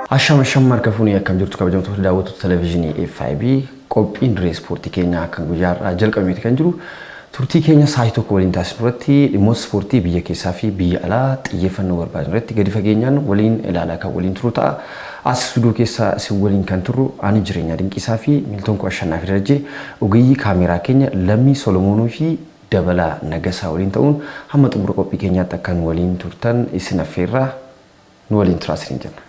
Asham markafuni akkam jirtu kabajamtoota daawwattoota televiizinii FIB qophiin diree ispoortii keenya kan guyyaarraa jalqabeeti kan jiru turtii keenya sa'aatii tokko waliin taasisnu irratti dhimmoota ispoortii biyya keessaa fi biyya alaa xiyyeeffannoo barbaadan irratti gadi fageenyaan waliin ilaalaa kan waliin turu ta'a. As stuudiyoo keessa isin waliin kan turru ani Jireenyaa Dinqiisaa fi Miltoon Ashannaa fi Darajee ogeeyyii kaameeraa keenya Lammii Solomoonuu fi Dabalaa Nagasaa waliin ta'uun hamma xumura qophii keenyaatti akkan waliin turtan isin affeerraa nu waliin turaasanii jenna.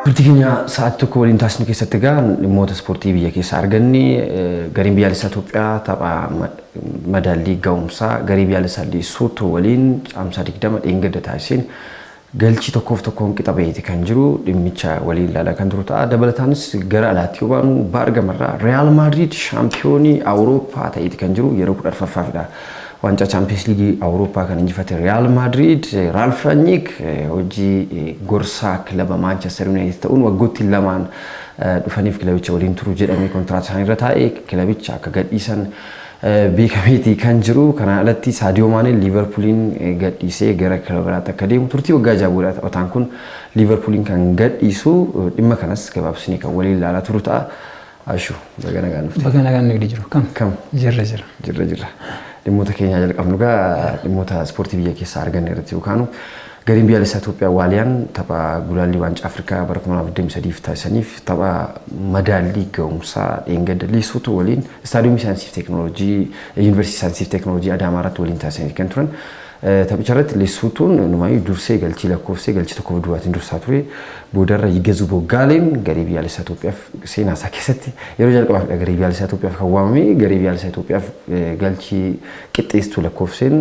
Turtii keenya sa'aatii tokko waliin taasisnu keessatti egaa dhimmoota ispoortii biyya keessaa arganne gariin biyyaalessaa Itoophiyaa tapha madaallii ga'umsaa garii biyyaalessaa Lesotho waliin caamsaa 20 dheengadda taasiseen galchii tokkoof tokkoon qixa baheeti kan jiru dhimmicha waliin ilaalaa kan turu ta'a. Dabalataanis gara alaatti yoo baanu Baargamarraa Real Madrid shaampiyoonii Awurooppaa ta'eeti kan jiru yeroo 14ffaafidha. Wanca Champions League Awurooppaa kan injifate Real Madrid Ralf Rangnick hojii gorsaa kilaba Manchester United ta'uun waggoottii lamaan dhufaniif kilabicha waliin turu jedhamee kontiraatii isaanii irra taa'ee kilabicha akka gadhiisan beekameeti kan jiru. Kana alatti Sadio Mane Liverpooliin gadhiisee gara kilaba biraatti akka deemu turtii waggaa jaabuudhaa taphataan kun Liverpooliin kan gadhiisu dhimma kanas gabaabsinee kan waliin ilaalaa turu ta'a. Ashu baga nagaan dhufte. Baga nagaan nagdi jiru kam jirra. Dhimmoota keenya jalqabnu egaa dhimmoota ispoortii biyya keessaa arganne irratti yookaan gariin biyyaalessaa Itoophiyaa Waaliyaan tapha gulaallii waancaa Afrikaa bara 2023 taasisaniif tapha madaallii ga'umsaa dheengadda Lesotho waliin istaadiyoomii saayinsii fi teekinooloojii yuunivarsiitii saayinsii fi teekinooloojii Adaamaarratti waliin taasisanii kan turan. Taphicha irratti Lesothoon numaayyuu dursee galchii lakkoofsee galchii tokkoof duwwaatiin dursaa ture. Boodarra Yigezu Boggaaleen garee biyyaalessaa Itoophiyaaf seenaa isaa keessatti yeroo jalqabaaf garee biyyaalessaa Itoophiyaaf kan waamame garee biyyaalessaa Itoophiyaaf galchii qixxeessituu lakkoofseen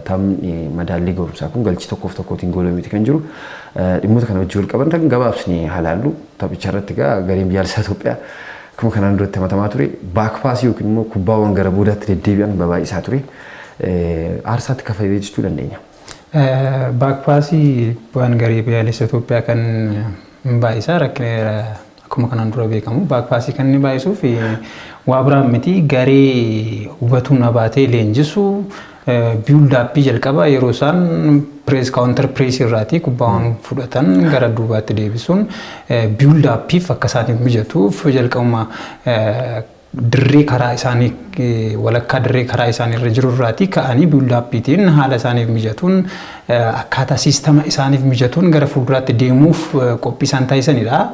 taphni madaallii ga'umsaa kun galchii tokkoof tokkootiin goolameeti kan jiru. Dhimmoota kana wajjin wal qaban gabaabsinee ilaallu taphicha irratti gareen biyyaalessaa Itoophiyaa akkuma kanaan duratti himatamaa ture baakpaasii yookiin immoo kubbaawwan gara boodaatti deddeebi'an baay'isaa ture. Aarsaatti kafalee jechuu dandeenya. Baakpaasii waan garee biyyaalessaa Itoophiyaa kan baay'isaa rakkina akkuma kanaan dura beekamu baakpaasii kan inni baay'isuuf waa biraa miti garee hubatuu na baatee leenjisu biildaappii jalqaba yeroo isaan pirees kaawuntar pirees irraatii kubbaawwan fudhatan gara duubaatti deebisuun biildaappiif akka isaaniif mijatuuf jalqabuma dirree karaa isaanii walakkaa dirree karaa isaanii irra jiru irraatii ka'anii biildaappiitiin haala isaaniif mijatuun akkaataa siistama isaaniif mijatuun gara fuulduraatti deemuuf qophii isaan taasisanidha.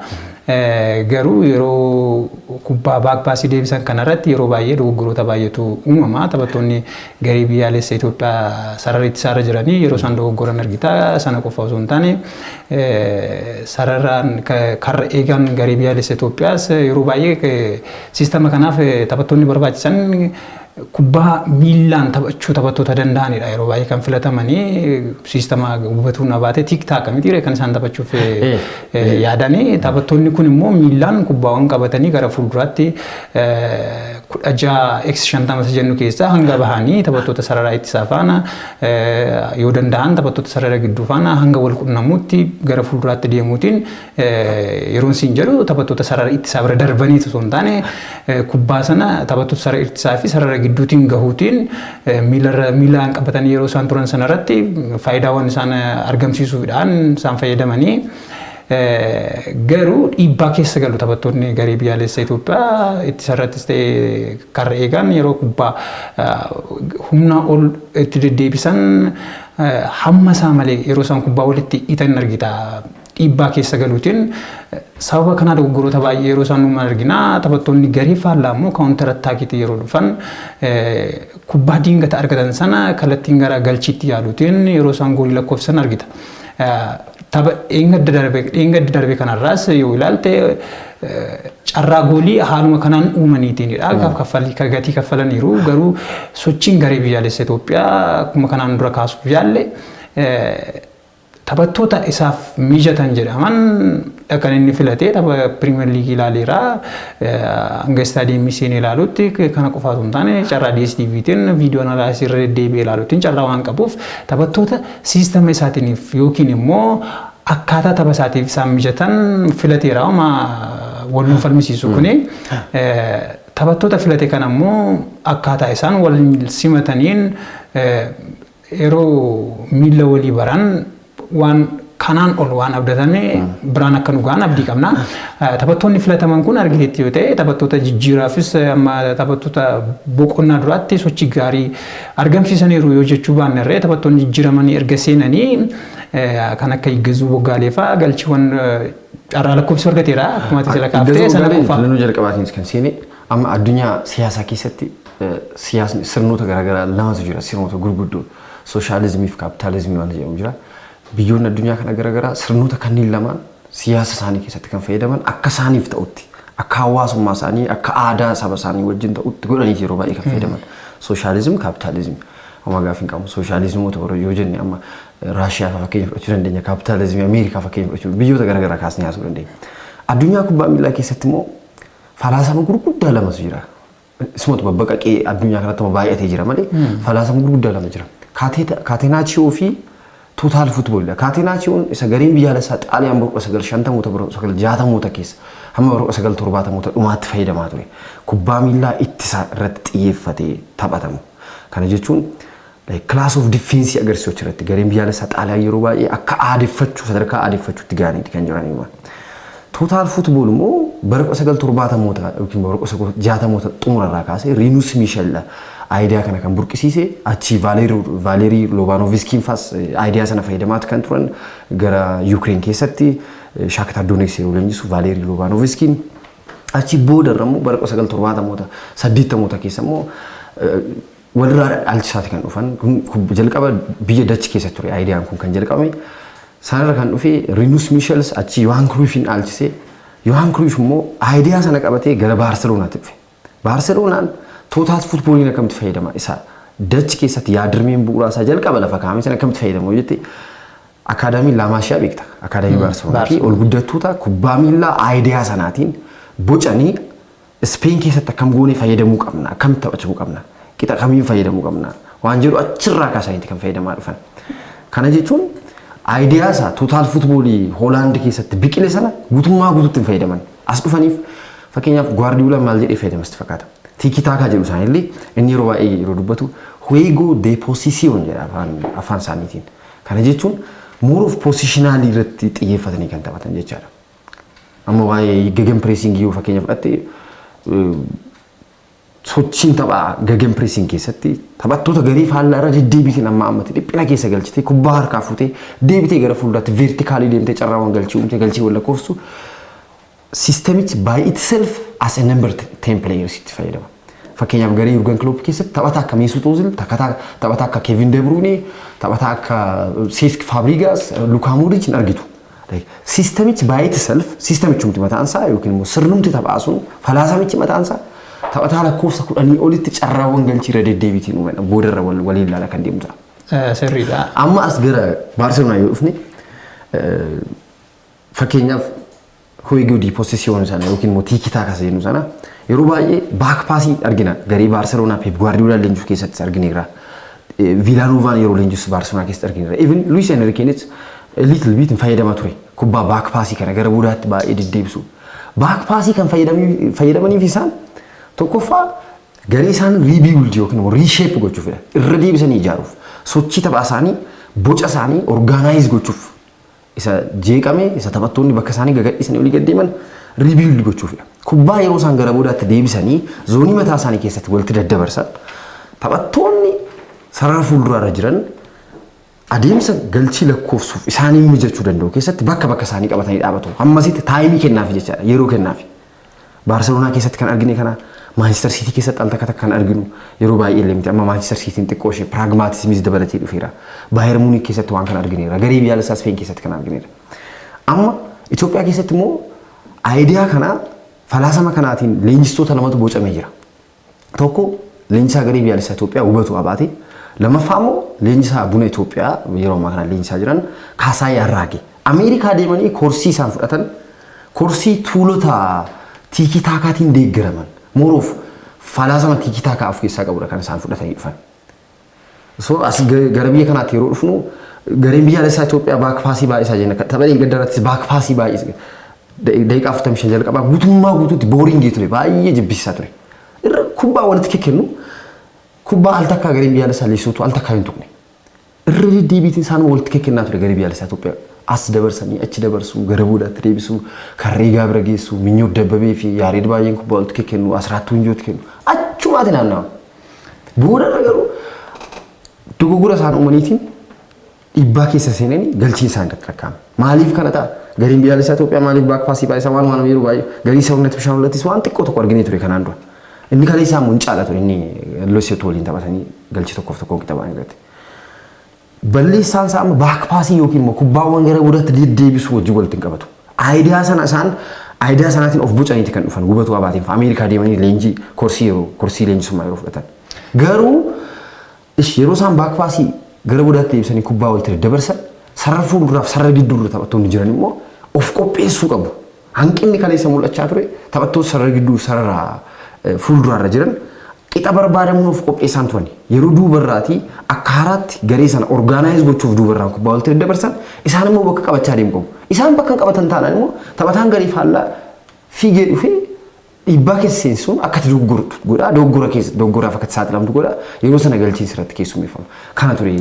Garuu yeroo kubbaa baakpaasii deebisan kanarratti yeroo baay'ee dogoggoroota baay'eetu uumama. Taphattoonni garee biyyaalessaa Itoophiyaa sarara ittisaarra jiranii yeroo isaan dogoggoran argita. Sana qofa osoo hin taane sararaan karra eegan garee biyyaalessaa Itoophiyaas yeroo baay'ee siistama kanaaf taphattoonni barbaachisan kubbaa miilaan taphachuu taphattoota danda'anidha. Yeroo baay'ee kan filatamanii siistama hubatuu na baatee tiktaak miti kan isaan taphachuuf yaadanii taphattoonni kun immoo miilaan kubbaawwan qabatanii gara fuulduraatti 16x50 jennu keessaa hanga bahanii taphattoota sararaa ittisaa faana yoo danda'an taphattoota sarara gidduu faana hanga wal qunnamuutti gara fuulduraatti deemuutiin yeroon siin jedhu taphattoota sarara ittisaa bira darbanii osoo hin taane kubbaa sana taphattoota sarara ittisaa fi sarara gidduutiin gahuutiin miilaan qabatanii yeroo isaan turan sanarratti faayidaawwan isaan argamsiisuudhaan isaan fayyadamanii garuu dhiibbaa keessa galu taphattoonni garee biyyaalessaa Itoophiyaa ittisarrattis ta'ee karra eegan yeroo kubbaa humna ol itti deddeebisan hamma isaa malee yeroo isaan kubbaa walitti hiitan argita. Dhiibbaa keessa galuutiin sababa kanaa dogoggoroota baay'ee yeroo isaan uuman argina. Taphattoonni garee faallaa immoo kaawuntar attaakiitti yeroo dhufan kubbaa diingata argatan sana kallattiin gara galchiitti yaaduutiin yeroo isaan goolii lakkoofsan argita. Tapha eengadda darbe kanarraas yoo ilaalte carraa goolii haaluma kanaan uumaniitiinidha. Gatii kaffalaniiru garuu sochiin garee biyyaalessa Itoophiyaa akkuma kanaan dura kaasuuf yaalle taphattoota isaaf mijatan jedhaman kan inni filatee tapha Pirimeer Liigii ilaaleera hanga istaadiyeemii seenee ilaalutti kana qofaatu hin taane carraa DSTVtiin viidiyoo analaayiisii irra deddeebi'ee ilaaluutiin carraa waan qabuuf taphattoota siistama isaatiiniif yookiin immoo akkaataa tapha isaatiif isaan mijatan filateera wal nu falmisiisu kuni taphattoota filate kan ammoo akkaataa isaan wal simataniin yeroo miila walii baran waan kanaan ol waan abdatame biraan akka nu ga'an abdii qabna. Taphattoonni filataman kun argiteetti yoo ta'e taphattoota jijjiiraafis amma taphattoota boqonnaa duraatti sochii gaarii argamsiisaniiru yoo jechuu baanne irree taphattoonni jijjiiramanii erga seenanii kan akka Iggazuu Boggaleefaa galchiiwwan carraa lakkoofsi argateera akkuma ati jala kaaftee sana qofa. Filannoo jalqabaatiin kan seene amma addunyaa siyaasaa keessatti siyaasni sirnoota garaagaraa lamatu jira sirnoota gurguddoo sooshaalizimii fi kaapitaalizimii waan jedhamu jira. Biyyoonni addunyaa kana garaagaraa sirnoota kanneen lamaan siyaasa isaanii keessatti kan fayyadaman akka isaaniif ta'utti akka hawaasummaa isaanii akka aadaa saba isaanii wajjin ta'utti godhaniiti yeroo baay'ee kan fayyadaman sooshaalizim kaapitaalizim amma gaafa hin qabu sooshaalizimoota warra yoo jenne amma Raashiyaa fakkeenya fudhachuu dandeenya kaapitaalizimii Ameerikaa fakkeenya fudhachuu biyyoota garaagaraa kaasnee haasa'uu dandeenya. Addunyaa kubbaa miilaa keessatti immoo falaasama gurguddaa lamatu jira. Isumatu babbaqaqee addunyaa kanatti baay'atee jira malee falaasama gurguddaa lama jira. Kaatenaachiyoo fi total football Catenaccio isa gariin biyyaalessaa Xaaliyaan bara 1950 bara 1960 keessa hamma bara 1970 dhumaatti fayyadamaa ture. Kubbaa miilaa ittisa irratti xiyyeeffatee taphatamu. Kana jechuun class of defense agarsiisuu irratti gariin biyyaalessaa Xaaliyaan yeroo baay'ee akka aadeffachuu sadarkaa aadeffachuutti gaaniiti kan jiranidha. Total football immoo bara 1970 yookiin bara 1960 xumurarraa kaasee Rinus Michel idea kana kan burqisiise achi Valery Lobanovskiin fas idea sana fayyadamaa kan turan gara Ukraine keessatti Shakhtar Donetsk yeroo leenjisu Valery Lobanovskiin achi booda immoo bara 1970 80 keessa immoo walirraa dhaalchisaati kan dhufan jalqaba biyya Dutch keessa ture idea kun kan jalqabame sanarra kan dhufe Rinus Michel achi Johan Cruyffin dhaalchise Johan Cruyff immoo idea sana qabatee gara Barcelonaatti dhufe Barcelonaan total football ina kamti fayyadama isa Dutch keessatti yaadirmeen bu'uuraa isaa jalqaba lafa kaa'ame sana kamti fayyadamu jettee akaadaamii Laamaashiyaa beekta akaadaamii Barcelonaa ol guddattoota kubbaa miilaa idea sanaatiin bocanii Spain keessatti akkam goonee fayyadamuu qabna akkam taphachuu qabna qixa kamiin fayyadamuu qabna waan jedhu achirraa kaasaniiti kan fayyadamaa dhufan kana jechuun idea isaa total football Holland keessatti biqile sana guutummaa guutuutti fayyadaman as dhufaniif fakkeenyaaf Guardiola maal jedhee fayyadamas fakkaata Tiki taka jedhu isaanillee inni yeroo baay'ee yeroo dubbatu juego de position jedha afaan isaaniitiin. Kana jechuun more of positional irratti xiyyeeffatanii kan taphatan jechaadha. Amma waa'ee gegen pressing yoo fakkeenya fudhatte sochiin taphaa gegen pressing keessatti taphattoota garii faallaa irra deddeebiitiin amma ammatti dhiphina keessa galchitee kubbaa harkaa fuutee deebitee gara fuulduraatti vertikaalii deemtee carraawwan galchii uumtee galchii wal lakkoofsu systemic by itself as a number 10 players itti fayyadama. Fakkeenyaaf garee Jurgen Klopp keessatti taphataa akka Mesut Ozil, taphataa akka Kevin De Bruyne, taphataa akka Cesc Fabregas, Luka Modric hin argitu. Systemic by itself, systemic chumti mataan isaa yookiin immoo sirnumti taphaa sun falaasamichi mataan isaa taphataa lakkoofsa 10 olitti carraawwan galchii irra deddeebiitiin uuman boodarra waliin ilaala kan deemu ta'a. Sirriidha. Amma as gara Barcelona yoo dhufne fakkeenyaaf juego de position sana yookiin immoo tiki taka jennu sana yeroo baay'ee back passing argina garee Barcelona Pep Guardiola leenjisuu keessatti argineerra. Villanova yeroo leenjisu Barcelona keessatti argineerra. Even Luis Enrique's little bit fayyadama ture. Kubbaa back passing kana gara boodaatti baay'ee deddeebisu. Back passing kan fayyadamaniif isaan tokkoffaa garee isaan rebuild yookiin immoo reshape gochuufidha. Irra deebisanii ijaaruuf. Sochii taphaa isaanii boca isaanii organize gochuuf. Isa jeeqame isa taphattoonni bakka isaanii gagadhiisanii olii gaddeeman rebuild gochuufidha. Kubbaa yeroo isaan gara boodaatti deebisanii zoonii mataa isaanii keessatti walitti daddabarsan taphattoonni sarara fuulduraarra jiran adeemsa galchii lakkoofsuuf isaanii mijachuu danda'u keessatti bakka isaanii qabatanii dhaabatu. Hammasitti taayimii kennaaf jechaadha yeroo kennaaf. Barcelona keessatti kan argine kana Manchester City keessatti al takka kan arginu yeroo baay'ee illee miti amma Manchester City xiqqoo ishee pragmatismis dabalatee dhufeera. Bayern Munich keessatti waan kan argineera. Garee biyyaalessaa Spain keessatti kan argineera. Amma Itoophiyaa keessatti immoo Aayidiyaa kana falaasama kanaatiin leenjistoota lamatu bocamee jira. Tokko leenjisaa garee biyyaalessaa Itoophiyaa hubatu abaate. Lammaffaa immoo leenjisaa buna Itoophiyaa yeroo ammaa kana leenjisaa jiran Kaasaayee Arraagee. Ameerikaa deemanii koorsii isaan fudhatan koorsii tuulota tiikii taakaatiin deeggaraman. Mooroof falaasama tiikii taakaa of keessaa qabudha kan isaan fudhatanii dhufan. So as gara biyya kanaatti yeroo dhufnu gareen biyyaalessaa Itoophiyaa baakpaasii baay'isaa jenna. Taphalee gaddaratti baakpaasii baay'isa. Daqiiqaa 45 jalqabaa guutummaa guutuutti booriingii ture baay'ee jibbisiisaa ture. Irra kubbaa walitti kennu kubbaa al takkaa gareen biyyaalessaa Lesotho al takkaa hin tuqne. Irra deddeebiitiin isaan walitti kennaa ture garee biyyaalessaa Itoophiyaa. As dabarsanii achi dabarsu gara boodaatti deebisu karree gaabira geessu minyoo dabbabee fi yaareed baay'een kubbaa walitti kennu asraattuu injootti kennu achumaati naannawa. Boodarra garuu dogoggora isaan uumaniitiin dhiibbaa keessa seenanii galchiin isaan rakkaa'ame. Maaliif kana ta'a? Gareen biyyaalessaa Itoophiyaa maaliif baakpaasii baay'isaa waan yeroo baay'ee garii sa'uunatti bishaan wallattis waan xiqqoo tokko arginee ture kanaan dura. Inni kalee isaa immoo hin caala ture inni Lesotho waliin taphatanii galchi tokkoof tokkoon qixaban irratti. Balleessaan isaa amma baakpaasii yookiin immoo kubbaawwan gara boodaatti deddeebisuu wajjin walitti hin qabatu. Aayidiyaa sana isaan aayidiyaa sanaatiin of bocaniiti kan dhufan hubatu abaatiin fa Ameerikaa deemanii leenjii koorsii leenjisummaa yeroo fudhatan. Garuu yeroo isaan baakpaasii gara boodaatti deebisanii kubbaa walitti dabarsan sarara fuulduraaf sarara gidduurra taphattoonni jiran immoo of qopheessuu qabu. Hanqinni kaleessa mul'achaa ture taphattoota sarara gidduu sarara fuulduraarra jiran qixa barbaadamuun of qopheessaan turan. Yeroo duubarraatii akka haaraatti garee sana orgaanaayiz gochuuf duubarraan kubbaa walitti dabarsan isaan immoo bakka qabachaa deemu qabu. Isaan bakka qabatan taanaan immoo taphataan garee faallaa fiigee dhufee dhiibbaa keessa seensuun akkati doggortu godha doggoraaf akkati saaxilamtu godha yeroo sana galchiin sirratti keessummeeffama. Kana ture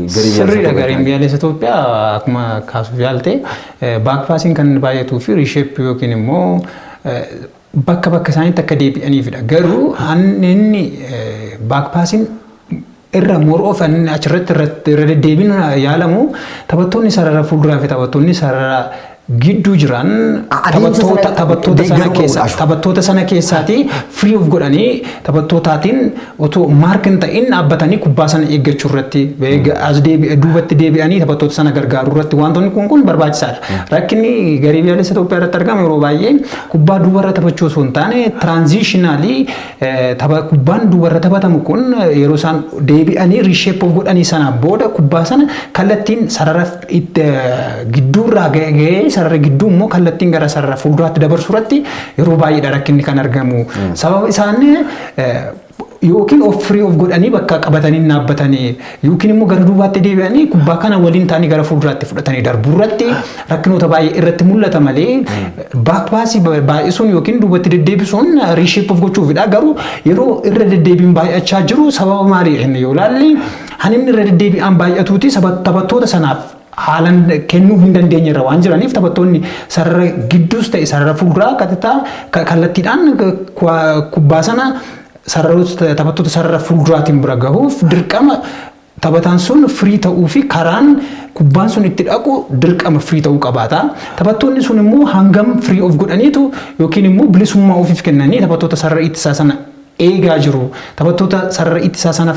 gareen biyyaalessa Itoophiyaa akkuma kaasuuf yaalte baakpaasiin kan baay'atuu fi riisheeppii yookiin immoo bakka bakka isaaniitti akka deebi'aniifidha. Garuu inni baakpaasiin irra moroof achirratti irra deddeebiin yaalamu taphattoonni sarara fuulduraa fi taphattoonni sarara gidduu jiran taphattoota sana keessaati free of godhanii taphattootaatiin otoo maark hin ta'in dhaabbatanii kubbaa sana eeggachuu irratti as duubatti deebi'anii taphattoota sana gargaaruu irratti wantoonni kun barbaachisaadha. Rakkinni garee biyyaalessa Itoophiyaa irratti argamu yeroo baay'ee kubbaa duubarra taphachuu osoo hin taane tiraanziishinaalii kubbaan duubarra taphatamu kun yeroo isaan deebi'anii riisheep of godhanii sana booda kubbaa sana kallattiin sarara gidduurraa ga'ee sarara gidduu immoo kallattiin gara sarara fuulduraatti dabarsuu irratti yeroo baay'eedha rakkinni kan argamu. Sababa isaanii yookiin of free of godhanii bakka qabatanii dhaabbatanii yookiin immoo gara duubaatti deebi'anii kubbaa kana waliin ta'anii gara fuulduraatti fudhatanii darbuu irratti rakkinoota baay'ee irratti mul'ata malee baakpaasii baay'isuun yookiin duubatti deddeebisuun riisheep of gochuufidha. Garuu yeroo irra deddeebiin baay'achaa jiru sababa maalii yoo ilaalle hanimni irra deddeebi'aan baay'atuuti taphattoota sanaaf haalan kennuu hin dandeenye irra waan jiraniif taphattoonni sarara gidduus ta'e sarara fuulduraa kallattiidhaan kubbaa sana taphattoota sarara fuulduraatiin bira gahuuf dirqama taphataan sun firii ta'uu fi karaan kubbaan sun itti dhaqu dirqama firii ta'uu qabaata. Taphattoonni sun immoo hangam firii of godhaniitu yookiin immoo bilisummaa ofiif kennanii taphattoota sarara ittisaa sana eegaa jiru. Taphattoota sarara ittisaa sana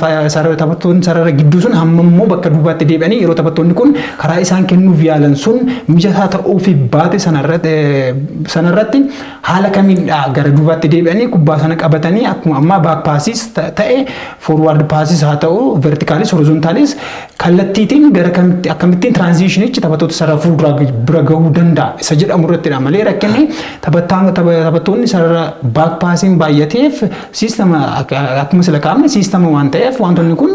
taphattoonni sarara gidduu sun hamma immoo bakka duubaatti deebi'anii yeroo taphattoonni kun karaa isaan kennuuf yaalan sun mijataa ta'uu fi baate sanarratti haala kamiidha gara duubaatti deebi'anii kubbaa sana qabatanii akkuma ammaa baakpaasiis ta'e foorwaard paasiis haa ta'u vertikaalis horizontaalis kallattiitiin gara akkamittiin tiraanziishinichi taphattoota sarara fuulduraa bira gahuu danda'a isa jedhamu irrattidha malee rakkinni taphattoonni sarara baakpaasiin baay'ateef sistema akkuma sila kaa'amne sistema waan ta'eef wantoonni kun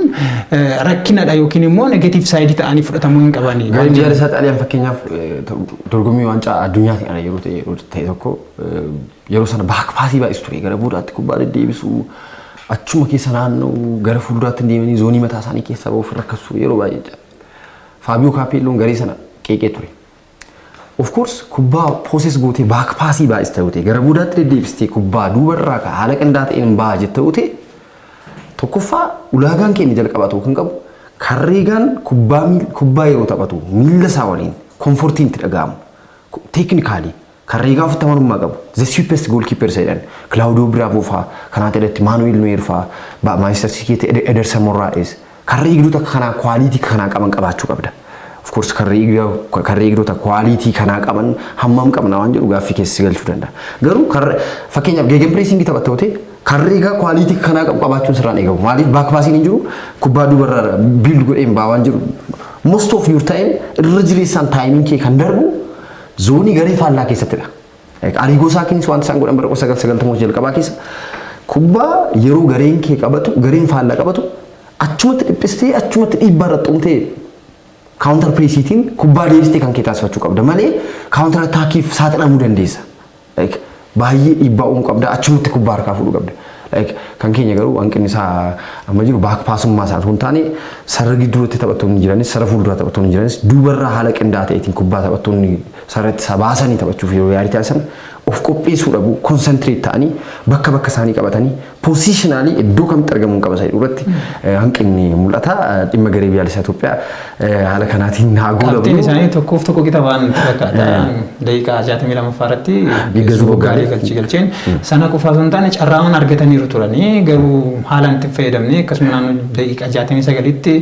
rakkinadha yookiin immoo negatiiv saayidii ta'anii fudhatamuu hin qabani. Gareen biyyaalessaa Xaaliyaan fakkeenyaaf dorgommii waancaa addunyaatti ana yeroo ta'e tokko yeroo sana baakpaasii baay'isu ture gara boodaatti kubbaa deddeebisu achuma keessa naannoo gara fuulduraatti deemanii zoonii mataa isaanii keessa ba'uuf rakkatu yeroo baay'ee. Faabiyoo Kaapeelloon garee sana qeeqee ture. Of course kubbaa pooses gootee baakpaasii baay'ista yoo ta'e gara boodaatti deddeebistee kubbaa duubarraa ka haala qindaa'aa ta'een ba'a jetta yoo ta'e tokkoffaa ulaagaan keenya jalqabaa ta'uu kan qabu karreegaan kubbaa yeroo taphatu miila isaa waliin komfortiin itti dhaga'amu teeknikaalii karreegaa ofitti amanummaa qabu the cheapest goalkeeper jedhan Claudio Bravo fa'aa kanaa ta'etti Manuel Neuer fa'aa Manchester City Ederson Moraes karree gidduu takka kanaa kwaalitii kanaa qaban qabaachuu qabda. of course karree eegdota quality kanaa qaban hammam qabna waan jedhu gaaffii keessa galchuu danda'a. Garuu fakkeenyaaf geegen pressing taphattoota karree egaa quality kanaa qabaachuun sirraan eegamu. Maaliif back passing hin jiru kubbaa dubarraa build godhee hin baawaan jiru. Most of your time irra jireessaan timing kee kan darbu zoonii garee faallaa keessattidha. Ariigoo saakinis waan isaan godhan bara 1990 jalqabaa keessa kubbaa yeroo gareen kee qabatu gareen faallaa qabatu achumatti dhiphistee achumatti dhiibbaa irratti uumtee counter pressiitiin kubbaa deebistee kan kee taasifachuu qabda malee counter attackiif saaxilamuu dandeessa. Baay'ee dhiibbaa uumuu qabda achumatti kubbaa harkaa fuudhuu qabda. Kan keenya garuu hanqinni isaa amma jiru baak paasummaa isaa osoo hin taane sarara gidduutti taphattoonni jiranis sarara fuulduraa taphattoonni jiranis duubarraa haala qindaa'aa ta'eetiin kubbaa taphattoonni sarratti baasanii taphachuuf yeroo yaalii taasisan of qopheessuu dhabu concentrate ta'anii bakka isaanii qabatanii positionally iddoo kamitti argamuu qaba isaa irratti hanqinni mul'ata dhimma garee biyyaalessaa Itoophiyaa haala kanaatiin haa goolamu. Qabxiin isaanii tokkoof tokko kitabaan fakkaata daqiiqaa 62 irratti Biggazuu gaarii galcheen sana qofa osoo hin taane carraawwan argataniiru turanii garuu haalaan itti fayyadamne akkasuma naannoo daqiiqaa 69tti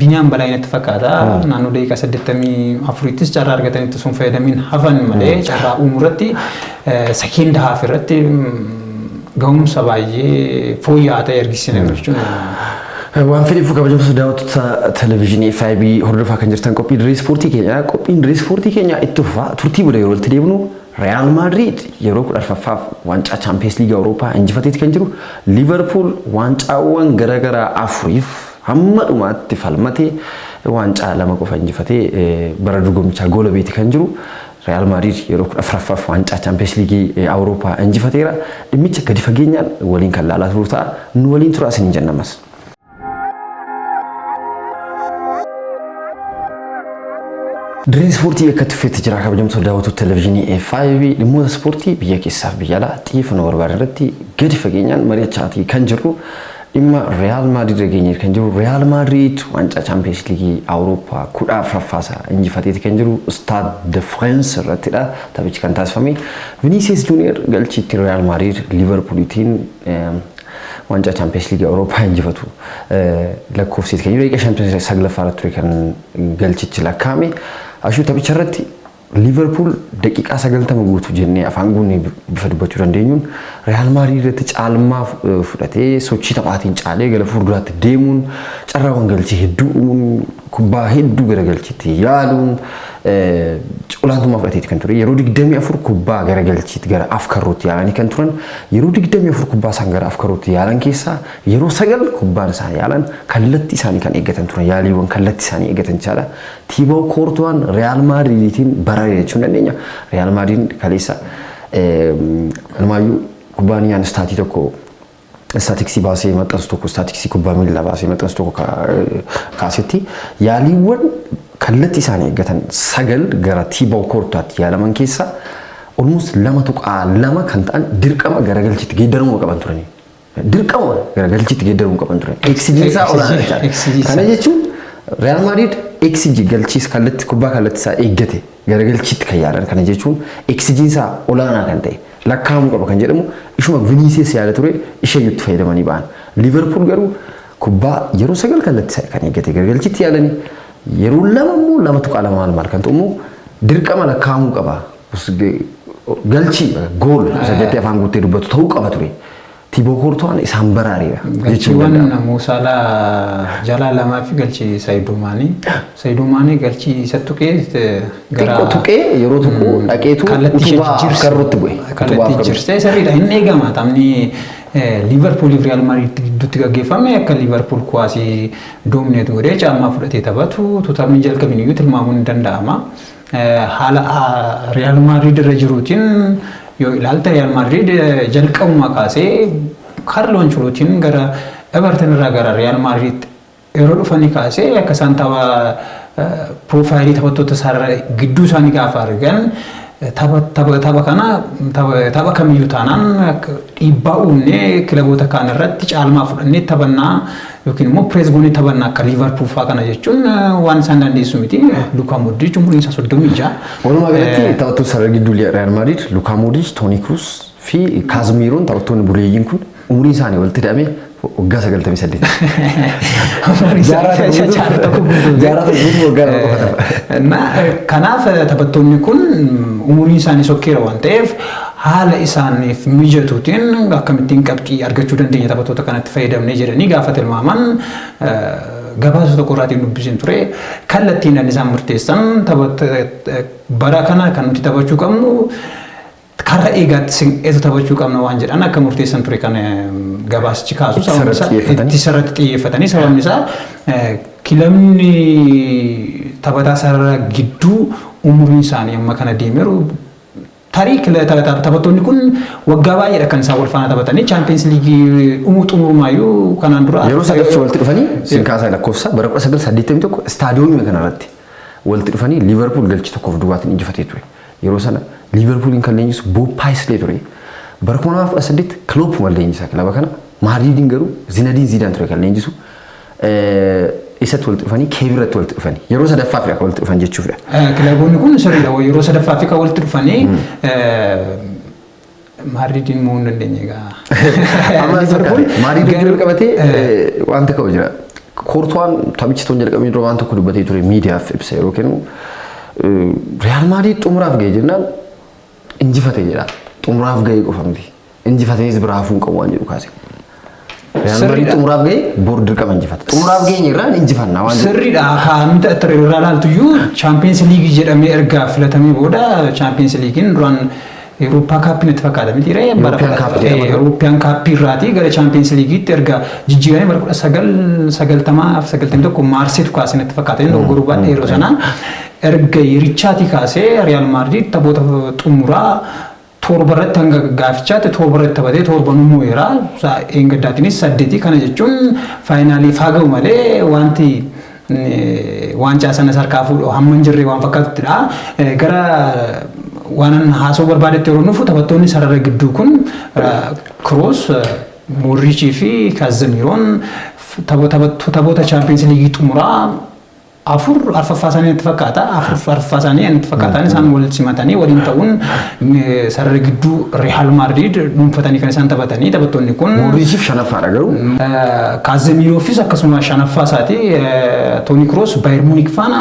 Binyaan Balaayinatti fakkaata naannoo daqiiqaa 84ttis carraa argatanitti sun fayyadamiin hafan malee carraa uumurratti sekeenda haaf irratti ga'umsa baay'ee fooyya'aa ta'e argisiisan jechuudha. Waan fedhiif kabajamtoota daawwattoota televezyiinii FIB hordofaa kan jirtan qophiin dirree ispoortii keenya itti fufaa turtii booda yeroo itti deebinu Real Madrid yeroo 14ffaaf waancaa Champions League Awurooppaa injifateeti kan jiru Liverpool waancaawwan garaagaraa afuriif hamma dhumaatti falmatee waancaa lama qofa injifatee bara dorgommichaa goola beeti kan jiru Real Madrid yeroo 14ffaaf waancaa Champions League Awurooppaa injifateera. Dhimmicha gadi fageenyaan waliin kan laalaa turuu ta'a nu waliin turaa isin jennamas. Dirree ispoortii akka tuffeetti jira kabajamtoota daawwattoota televezyiinii FIB dhimmoota ispoortii biyya keessaaf biyya alaa xiyyeeffannoo barbaadan irratti gadi fageenyaan mari'achaa kan jirru dhimma Real Madrid geenye kan jiru Real Madrid waancaa Champions League Awurooppaa 14ffaasaa injifateeti kan jiru Stade de France irrattidha taphichi kan taasifame. Vinicius Junior galchiitti Real Madrid Liverpoolitiin waancaa Champions League Awurooppaa injifatu lakkoofsiiti kan jiru daqiiqaa 59 irratti ture kan galchichi lakkaa'ame. Ashuu taphicha irratti Liverpool daqiiqaa 90 guutuu jennee afaan guunnee bifa dubbachuu dandeenyuun Real Madrid irratti caalmaa fudhatee sochii taphaatiin caalee gara fuulduraatti deemuun carraawwan galchii hedduu uumuun kubbaa hedduu gara galchiitti yaaluun olaantummaa fudhateeti kan ture. Yeroo 24 kubbaa gara galchiitti gara afkarrootti yaalanii kan turan yeroo 24 kubbaa isaan gara afkarrootti yaalan keessaa yeroo 9 kubbaan isaan yaalan kallattii isaanii kan eeggatan turan yaaliiwwan kallattii isaanii eeggatan jechaadha. Thibaut Courtois Real Madriditiin bararee jechuun dandeenya. Real Madrid kaleessa almaayyuu kubbaaniyaan istaatii tokko staatiksii baasee maxxansu tokko staatiksii kubbaa miilaa baasee maxxansu tokko kaasetti yaaliiwwan kallattii isaanii eeggatan 9 gara Thibaut Courtois'tti yaalaman keessaa almost 2.2 kan ta'an dirqama garagalchiitti geeddaramuu qaban turani. Dirqama garagalchiitti geeddaramuu qaban turan. Eksijiinsaa olaanaa jechaadha. Kana jechuun Real Madrid eksiji galchiis kallattii kubbaa kallattii isaa eeggate garagalchiitti kan yaalan kana jechuun eksijiinsaa olaanaa kan ta'e lakkaa'amuu qaba kan jedhamu ishuma Vinicius yaala ture isheeyyutti fayyadamanii ba'an. Liverpool garuu kubbaa yeroo 9 kallattii isaa kan eeggate garagalchiitti yaalanii yeroo 2.2 maal kan ta'u dirqama lakkaa'amuu qaba. Galchii gool isa jettee afaan guuttee dubbatu ta'uu qaba ture. Thibaut Courtois isaan baraareera. Galchiiwwan Muusalaa jalaa lamaa fi galchii Saayiduu Maanii galchii isa tuqee gara tuqee yeroo tuqu dhaqeetu utubaa karruutti bu'e. Kallattii jirsee sirriidha hin eegama taphni Liverpool fi Real Madrid gidduutti gaggeeffame akka Liverpool kuwaasii doomineet godhee caammaa fudhatee taphatu taphni jalqabni iyyuu tilmaamuun ni danda'ama. Haala Real Madrid irra jiruutiin yoo ilaalta Real Madrid jalqabuma kaasee Carlo Ancelottiin gara Everton irraa gara Real Madrid yeroo dhufanii kaasee akka isaan profaayilii taphattoota isaarra gidduu isaanii gaafa argan tapha kana tapha kamiyyuu taanaan dhiibbaa uumnee kilaboota kaan irratti caalmaa fudhannee taphannaa yookiin immoo pirees goonee taphannaa akka Liverpool fa'aa kana jechuun waan isaan dandeessu miti. Luka Modric umriin isaa 36. Walumaa galatti taphattoota sarara gidduu Real Madrid Luka Modric, Toni Kroos fi Kazimiiroon taphattoonni buleeyyiin kun umriin isaanii walitti hidhamee waggaa 98. Jaarraa guutuu waggaa kanaaf taphattoonni kun umuriin isaanii sokkeera waan ta'eef haala isaaniif mijatuutiin akkamittiin qabxii argachuu dandeenya taphattoota kanatti fayyadamnee jedhanii gaafa tilmaaman gabaasa tokko irraatiin dubbisiin ture kallattiin isaan murteessan bara kana kan nuti taphachuu qabnu karra eegaatti eetu taphachuu qabna waan jedhan akka murteessan ture kan gabaasichi kaasu sababni irratti xiyyeeffatanii sababni isaa kilabni taphataa sarara gidduu umuriin isaanii amma kana deemeeru tarii taphattoonni kun waggaa baay'eedha kan isaan wal faana taphatanii Champions League xumurumayyuu kanaan dura yeroo sadaffaa walitti dhufanii sinkaasaa lakkoofsa bara 1981 istaadiyoomii kanarratti walitti dhufanii Liverpool galchi tokkoof duwwaatiin injifatee ture. Yeroo sana Liverpooliin kan leenjisu Bob Paisley ture. Bara 2018 Klopp wal leenjisaa kilaba kana Madridin garuu Zinedine Zidane ture kan leenjisu. Isatti walitti dhufanii keevirratti walitti dhufanii yeroo sadaffaaf akka walitti dhufan jechuudha. Kilaboonni kun sirriidha yeroo sadaffaaf akka walitti dhufanii Madridin mo'uu hin dandeenye egaa. Amma Liverpool Madridin dura qabatee wanta ka'u jira. Courtois taphichi toon jalqabee dura waan tokko dubbatee ture miidiyaaf ibsa yeroo kennu Real Madrid xumuraaf ga'ee jennaan injifatee jedha. Xumuraaf ga'ee qofa miti. Injifatees biraa hafuun qabu waan jedhu kaase. Real Madrid xumuraaf ga'ee boordir qaba injifata. Xumuraaf ga'ee irraan injifanna waan jedhu. Sirriidha kan nuti ture irraa ilaaltuyyuu Champions League jedhamee erga filatamee booda Champions Leaguein duraan Europa Cup itti fakkaata miti ree European Cup irraati gara Champions Leagueitti erga jijjiiranii bara 1991 Maarseetu kaasee itti fakkaata inni ogoruu baadhee yeroo sanaa erga yerichaati kaasee Real Madrid taphoota xumuraa torba irratti hanga gaafichaatti torba irratti taphatee torba nummoo era eeggaddaatiinis 8 kana jechuun faayinaalii faaga'u malee wanti waancaa sana sarkaa fuudhu hamma hin jirre waan fakkaatuttidha. Gara waan haasoo barbaadetti yeroo nufu taphattoonni sarara gidduu kun Kroos, Modric fi Kazemiroon taphoota Champions League xumuraa afur arfaffaa isaanii itti fakkaata arfaffaa isaanii itti fakkaataan isaan wal simatanii waliin ta'uun sarara gidduu Real Madrid dhuunfatanii kan isaan taphatanii taphattoonni kun Modric shanaffaadha garuu Kazemiroofis akkasuma shanaffaa isaati Toni Kroos Bayern Munich faana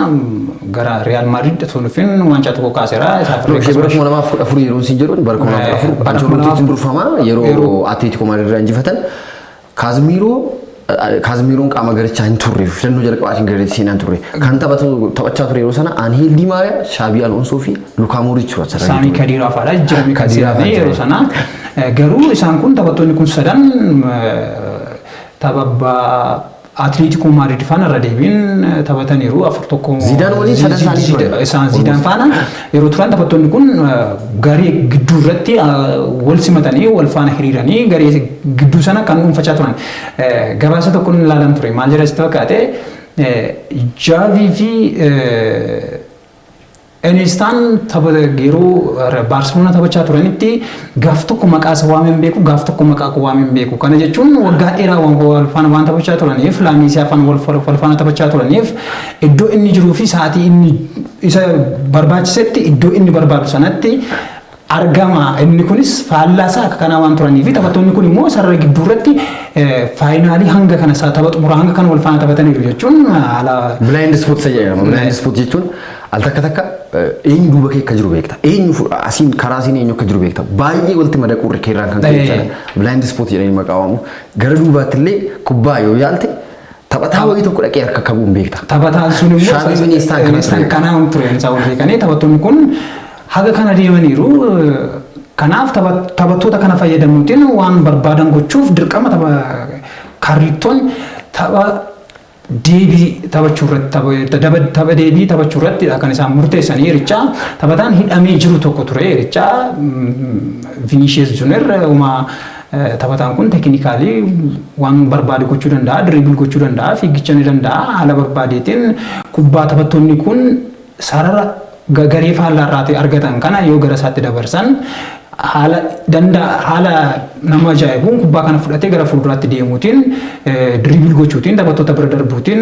gara Real Madrid tunuufin waancaa tokko kaaseera isaaf bara 2014 yeroo isin jedhuun bara 2014 Ancelottiitiin durfamaa yeroo Atletico Madrid injifatan Kazemiroon qaama garichaa hin turre filannoo jalqabaatiin gareetti seenaan turre kan taphachaa ture yeroo sana Angel Di Maria, Xabi Alonso fi Luka Modric ture. Sami Khedira fa'aadha jijjiiramni Khedira yeroo sana garuu isaan kun taphattoonni kun sadan tapha Atletico Madrid faana irra deebiin taphataniiru afur tokko Zidane waliin sadan isaanii isaan Zidane faana yeroo turan taphattoonni kun garee gidduu irratti wal simatanii wal faana hiriiranii garee gidduu sana kan dhuunfachaa turan gabaasa tokko ilaalan ture maal jedha sitti fakkaate Xavi fi Iniestaan yeroo Barcelona taphachaa turanitti gaaf tokko maqaa isa waamee hin beeku gaaf tokko maqaa waamee hin beeku kana jechuun waggaa dheeraa wal faana waan taphachaa turaniif laamiisiyaa faana wal faana taphachaa turaniif iddoo inni jiruu fi sa'aatii inni isa barbaachisetti iddoo inni barbaadu sanatti argama inni kunis faallaa isaa akka kanaa waan turanii fi taphattoonni kun immoo sarara gidduu irratti faayinaalii hanga kana tapha xumuraa hanga kana wal faana taphataniiru jechuun haala blind spot jedhama. Blind spot jechuun al takka eenyu duuba kee akka jiru beekta. Eenyu asiin karaa asiin eenyu akka jiru beekta. Baay'ee walitti madaquu keerraan kan ta'e blind spot jedhanii maqaa waamu. Gara duubaatti illee kubbaa yoo yaalte taphataa wayii tokko dhaqee harka qabuun beekta. Taphataan sun immoo Iniestaan kanaa ture isaa wal beekanii taphattoonni kun haga kana deemaniiru kanaaf taphattoota kana fayyadamuutiin waan barbaadan gochuuf dirqama Carlton tapha deebii taphachuu irratti tapha deebii taphachuu irratti kan isaan murteessanii yerichaa taphataan hidhamee jiru tokko ture yerichaa Vinicius Junior taphataan kun teeknikaalii waan barbaade gochuu danda'a diriibil gochuu danda'a fiigicha ni danda'a haala barbaadeetiin kubbaa taphattoonni kun sarara garee faallaa irraa argatan kana yoo gara isaatti dabarsan haala nama ajaa'ibuun kubbaa kana fudhatee gara fuulduraatti deemuutiin diriibil gochuutiin taphattoota bira darbuutiin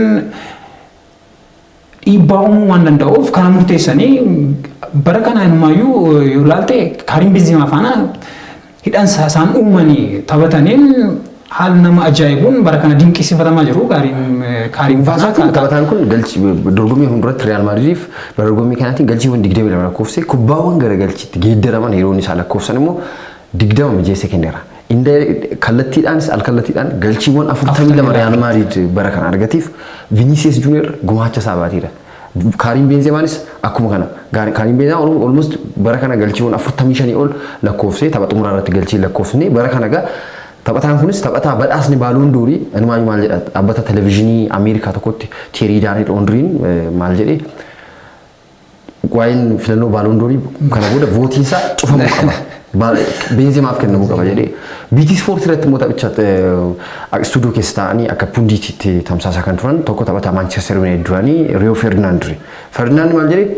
dhiibbaa uumuu waan danda'uuf kana murteessanii bara kana inumaayyuu yoo ilaalte Karim Benzema faana hidhan isaan uumanii taphataniin haal nama ajaa'ibuun bara kana dinqisiifatamaa jiru Karim Benzema taphataan kun galchi dorgommii hunduratti Real Madridiif dorgommii kanaatiin galchiiwwan 22 lakkoofse kubbaawwan gara galchiitti geeddaraman yeroon isaa lakkoofsan immoo 20 mijeessee kenneera. Inde kallattiidhaanis alkallattiidhaan galchiiwwan 42 Real Madrid bara kana argatiif Vinicius Junior gumaacha isaa baateera. Karim Benzemaanis akkuma kana Karim Benzema almost bara kana galchiiwwan 45 ol lakkoofse tapha xumuraa irratti galchii lakkoofne bara kana gaa taphataan kunis taphataa badhaasni Ballon d'Or anumaa maal jedha dhaabbata televiizinii Ameerikaa tokkotti Thierry Henry maal jedhee waa'een filannoo Ballon d'Or kana booda vootiin isaa cufamuu qaba. Benzemaaf kennamuu qaba jedhee BT Sport irratti immoo taphicha istuudiyoo keessa taa'anii akka pundiitiitti tamsaasaa kan turan tokko taphataa Manchester United duraanii Rio Ferdinand ture. Ferdinand maal jedhee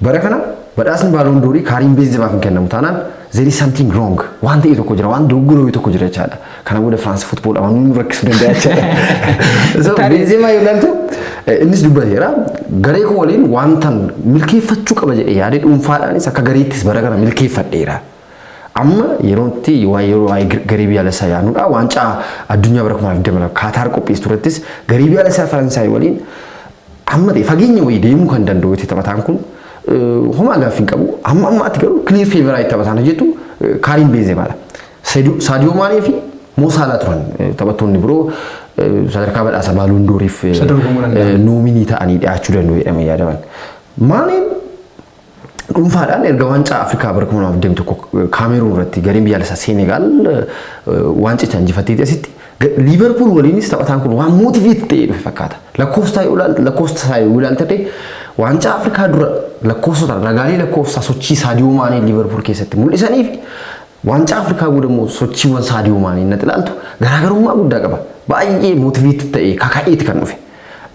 bara kana badhaasni Ballon d'Or Karim Benzemaaf hin kennamu taanaan there is something wrong. Waan ta'e tokko jira, waan dogoggoree tokko jira jechaadha. Kana booda France football amanuu rakkisuu danda'a jechaadha. So Benzema yoo ilaaltu innis dubbateera garee koo waliin waantan milkeeffachuu qaba jedhee yaadee dhuunfaadhaanis akka gareettis bara kana milkeeffadheera. Amma yerootti waa'ee garee biyyaalessaa yaadnuudha. Waancaa addunyaa bara 2020 Kaataar qopheessu irrattis garee biyyaalessaa Faransaay waliin amma ta'e fageenya wayii deemuu kan danda'u taphataan kun homa gaaffii qabu. Amma ammaatti garuu clear favorite taphataan jettu Karim Benzemaadha. Sadio Mané fi Mo Salah turan taphattoonni biroo sadarkaa badhaasa Ballon d'Oriif noominii ta'anii dhiyaachuu danda'u jedhamee yaadaman. Maaneen dhuunfaadhaan erga waancaa Afrikaa bara 2021 Kaameruun irratti gareen biyyaalessaa Senegaal waancicha injifattee asitti Liverpool waliinis taphataan kun waan mootiveet ta'ee dhufe fakkaata. Lakkoofsa yoo ilaaltee waancaa Afrikaa dura lakkoofsota ragaalee lakkoofsa sochii Sadio Mané Liverpool keessatti mul'isanii fi waancaa Afrikaa booda immoo sochiiwwan Sadio Mané natti ilaaltu garaagarummaa guddaa qaba. Baay'ee mootiveet ta'ee kaka'eeti kan dhufe.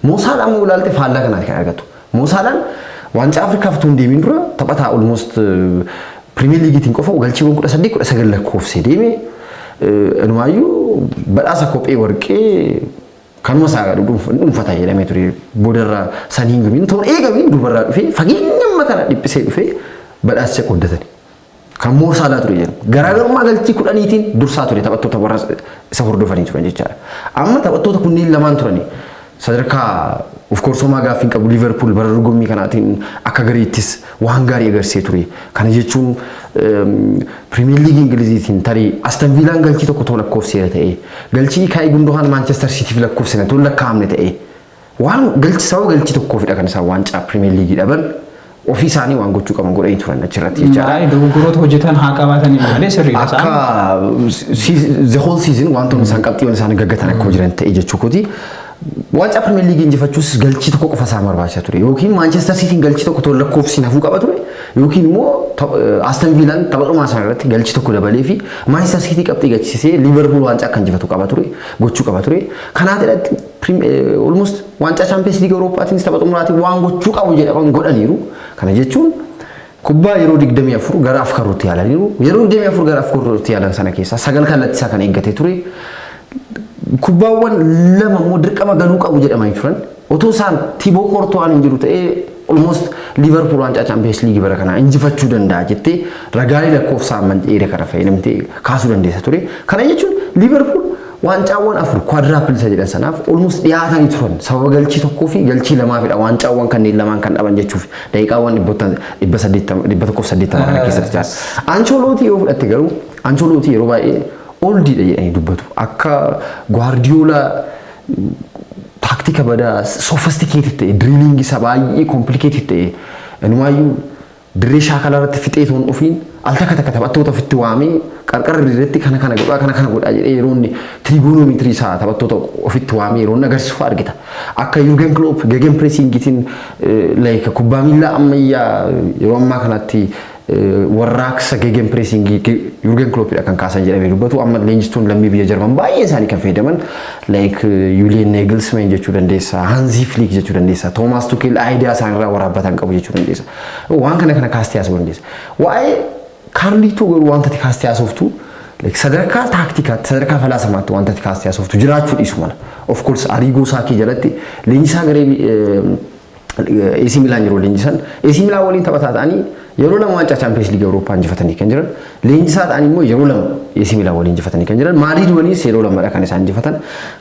Mo Salah immoo ilaalte faallaa kanaati kan argatu. Mo Salah waancaa Afrikaaf tun deemin dura taphataa almost Premier Leaguetiin qofa galchiiwwan 18-19 lakkoofsee deeme. Inumaayyuu badhaasa kophee warqee kanuma isaa dhuunfataa jedhamee ture boodarraa saniin gumiin ta'uun eegamiin dubarraa dhufee fageenyamma kana dhiphisee dhufee badhaasicha qooddatani. Kan Mo Salah ture jedhamu. Garaagarummaa galchii 10tiin dursaa ture taphattoota warra isa hordofanii turan jechaadha. Amma taphattoota kunneen lamaan turani. Sadarkaa of course homaa gaaffii qabu Liverpool bara dorgommii kanaatiin akka gareettis waan gaarii agarsiisee ture. Kana jechuun Premier League Ingiliziitiin tarii Aston Villaan galchii tokko lakkoofseera ta'ee galchii Ilkay Gundogan Manchester Cityf lakkoofsena tun lakkaa'amne ta'ee waan galchii tokkoofidha kan isaan waancaa Premier League dhaban ofii isaanii waan gochuu qaban godhanii turan achirratti jechaadha. Dogoggoroota hojjetan haa qabaatanii malee sirriidha isaan. Akka the whole season wantoonni isaan qabxiiwwan isaanii gaggatan akka jiran ta'ee jechuukooti. Waancaa Premier League injifachuus galchii tokko qofa isaa barbaachisaa ture. Yookiin Manchester Cityin galchii tokko lakkoofsiin hafuu qaba ture. Yookiin immoo Aston Villaan taphatuma isaa irratti galchii tokko dabalee fi Manchester City qabxii galchisee Liverpool waancaa akka injifatu qaba ture. Gochuu qaba ture. Kanaaf irratti almost waancaa Champions League Euroopaatiinis taphatumaatiin waan gochuu qabu jedhaman godhaniiru. Kana jechuun kubbaa yeroo 24 gara afkaruutti yaalaniiru. Yeroo 24 gara afkaruutti yaalan sana keessaa 9 kallattisaa kan eeggatee ture. Kubbaawwan lama immoo dirqama galuu qabu jedhamanii turan. Otoo isaan Thibaut Courtois hin jiru ta'ee almost Liverpool waancaa Champions League bara kana injifachuu danda'a jettee ragaalee lakkoofsaan manceere kana fayyadamtee kaasuu dandeessa ture. Kana jechuun Liverpool waancawwan 4 quadruple jedhan sanaaf almost dhiyaatanii turan. Sababa galchii tokkoo fi galchii lamaafidha waancawwan kanneen lamaan kan dhaban jechuuf daqiiqaawwan 180 kana keessatti jira. Ancelotti yoo fudhatte garuu Ancelotti yeroo baay'ee oldiidha jedhanii dubbatu. Akka Guardiola taktika badaa sophisticated ta'e drilling isa baay'ee complicated ta'e inumaayyuu dirree shaakalaa irratti fixee toon ofiin al takka taphattoota ofitti waamee qarqara irratti kana godhaa jedhee yeroo inni trigonometrii isaa taphattoota ofitti waamee yeroo inni agarsiisu argita. Akka Jurgen Klopp gegen pressingitiin like kubbaa miilaa ammayyaa yeroo ammaa kanatti warraaqsa gegen pressingii Jurgen Kloppidha kan kaasan jedhamee dubbatu. Amma leenjistuun lammii biyya Jarman baay'ee isaanii kan fayyadaman like Julian Nagelsmann jechuu dandeessa, Hansi Flick jechuu dandeessa, Thomas Tuchel aayidiyaa isaanirraa waraabbatan qabu jechuu dandeessa. Waan kana kaastee haasofuu dandeessa. Waa'ee Carlito garuu wanta kaastee haasoftu sadarkaa taktikaatti sadarkaa falaasamaatti wanta kaastee haasoftu jiraachuu dhiisu mala. Of course Arrigo Sacchi jalatti leenjisaa garee AC Milan yeroo leenjisan AC Milan waliin taphataa ta'anii yeroo lama waancaa Champions League Awurooppaa injifatanii kan jiran leenjisaa ta'anii immoo yeroo lama AC Milan waliin injifatanii kan jiran Madrid waliin yeroo lamadha kan isaan injifatan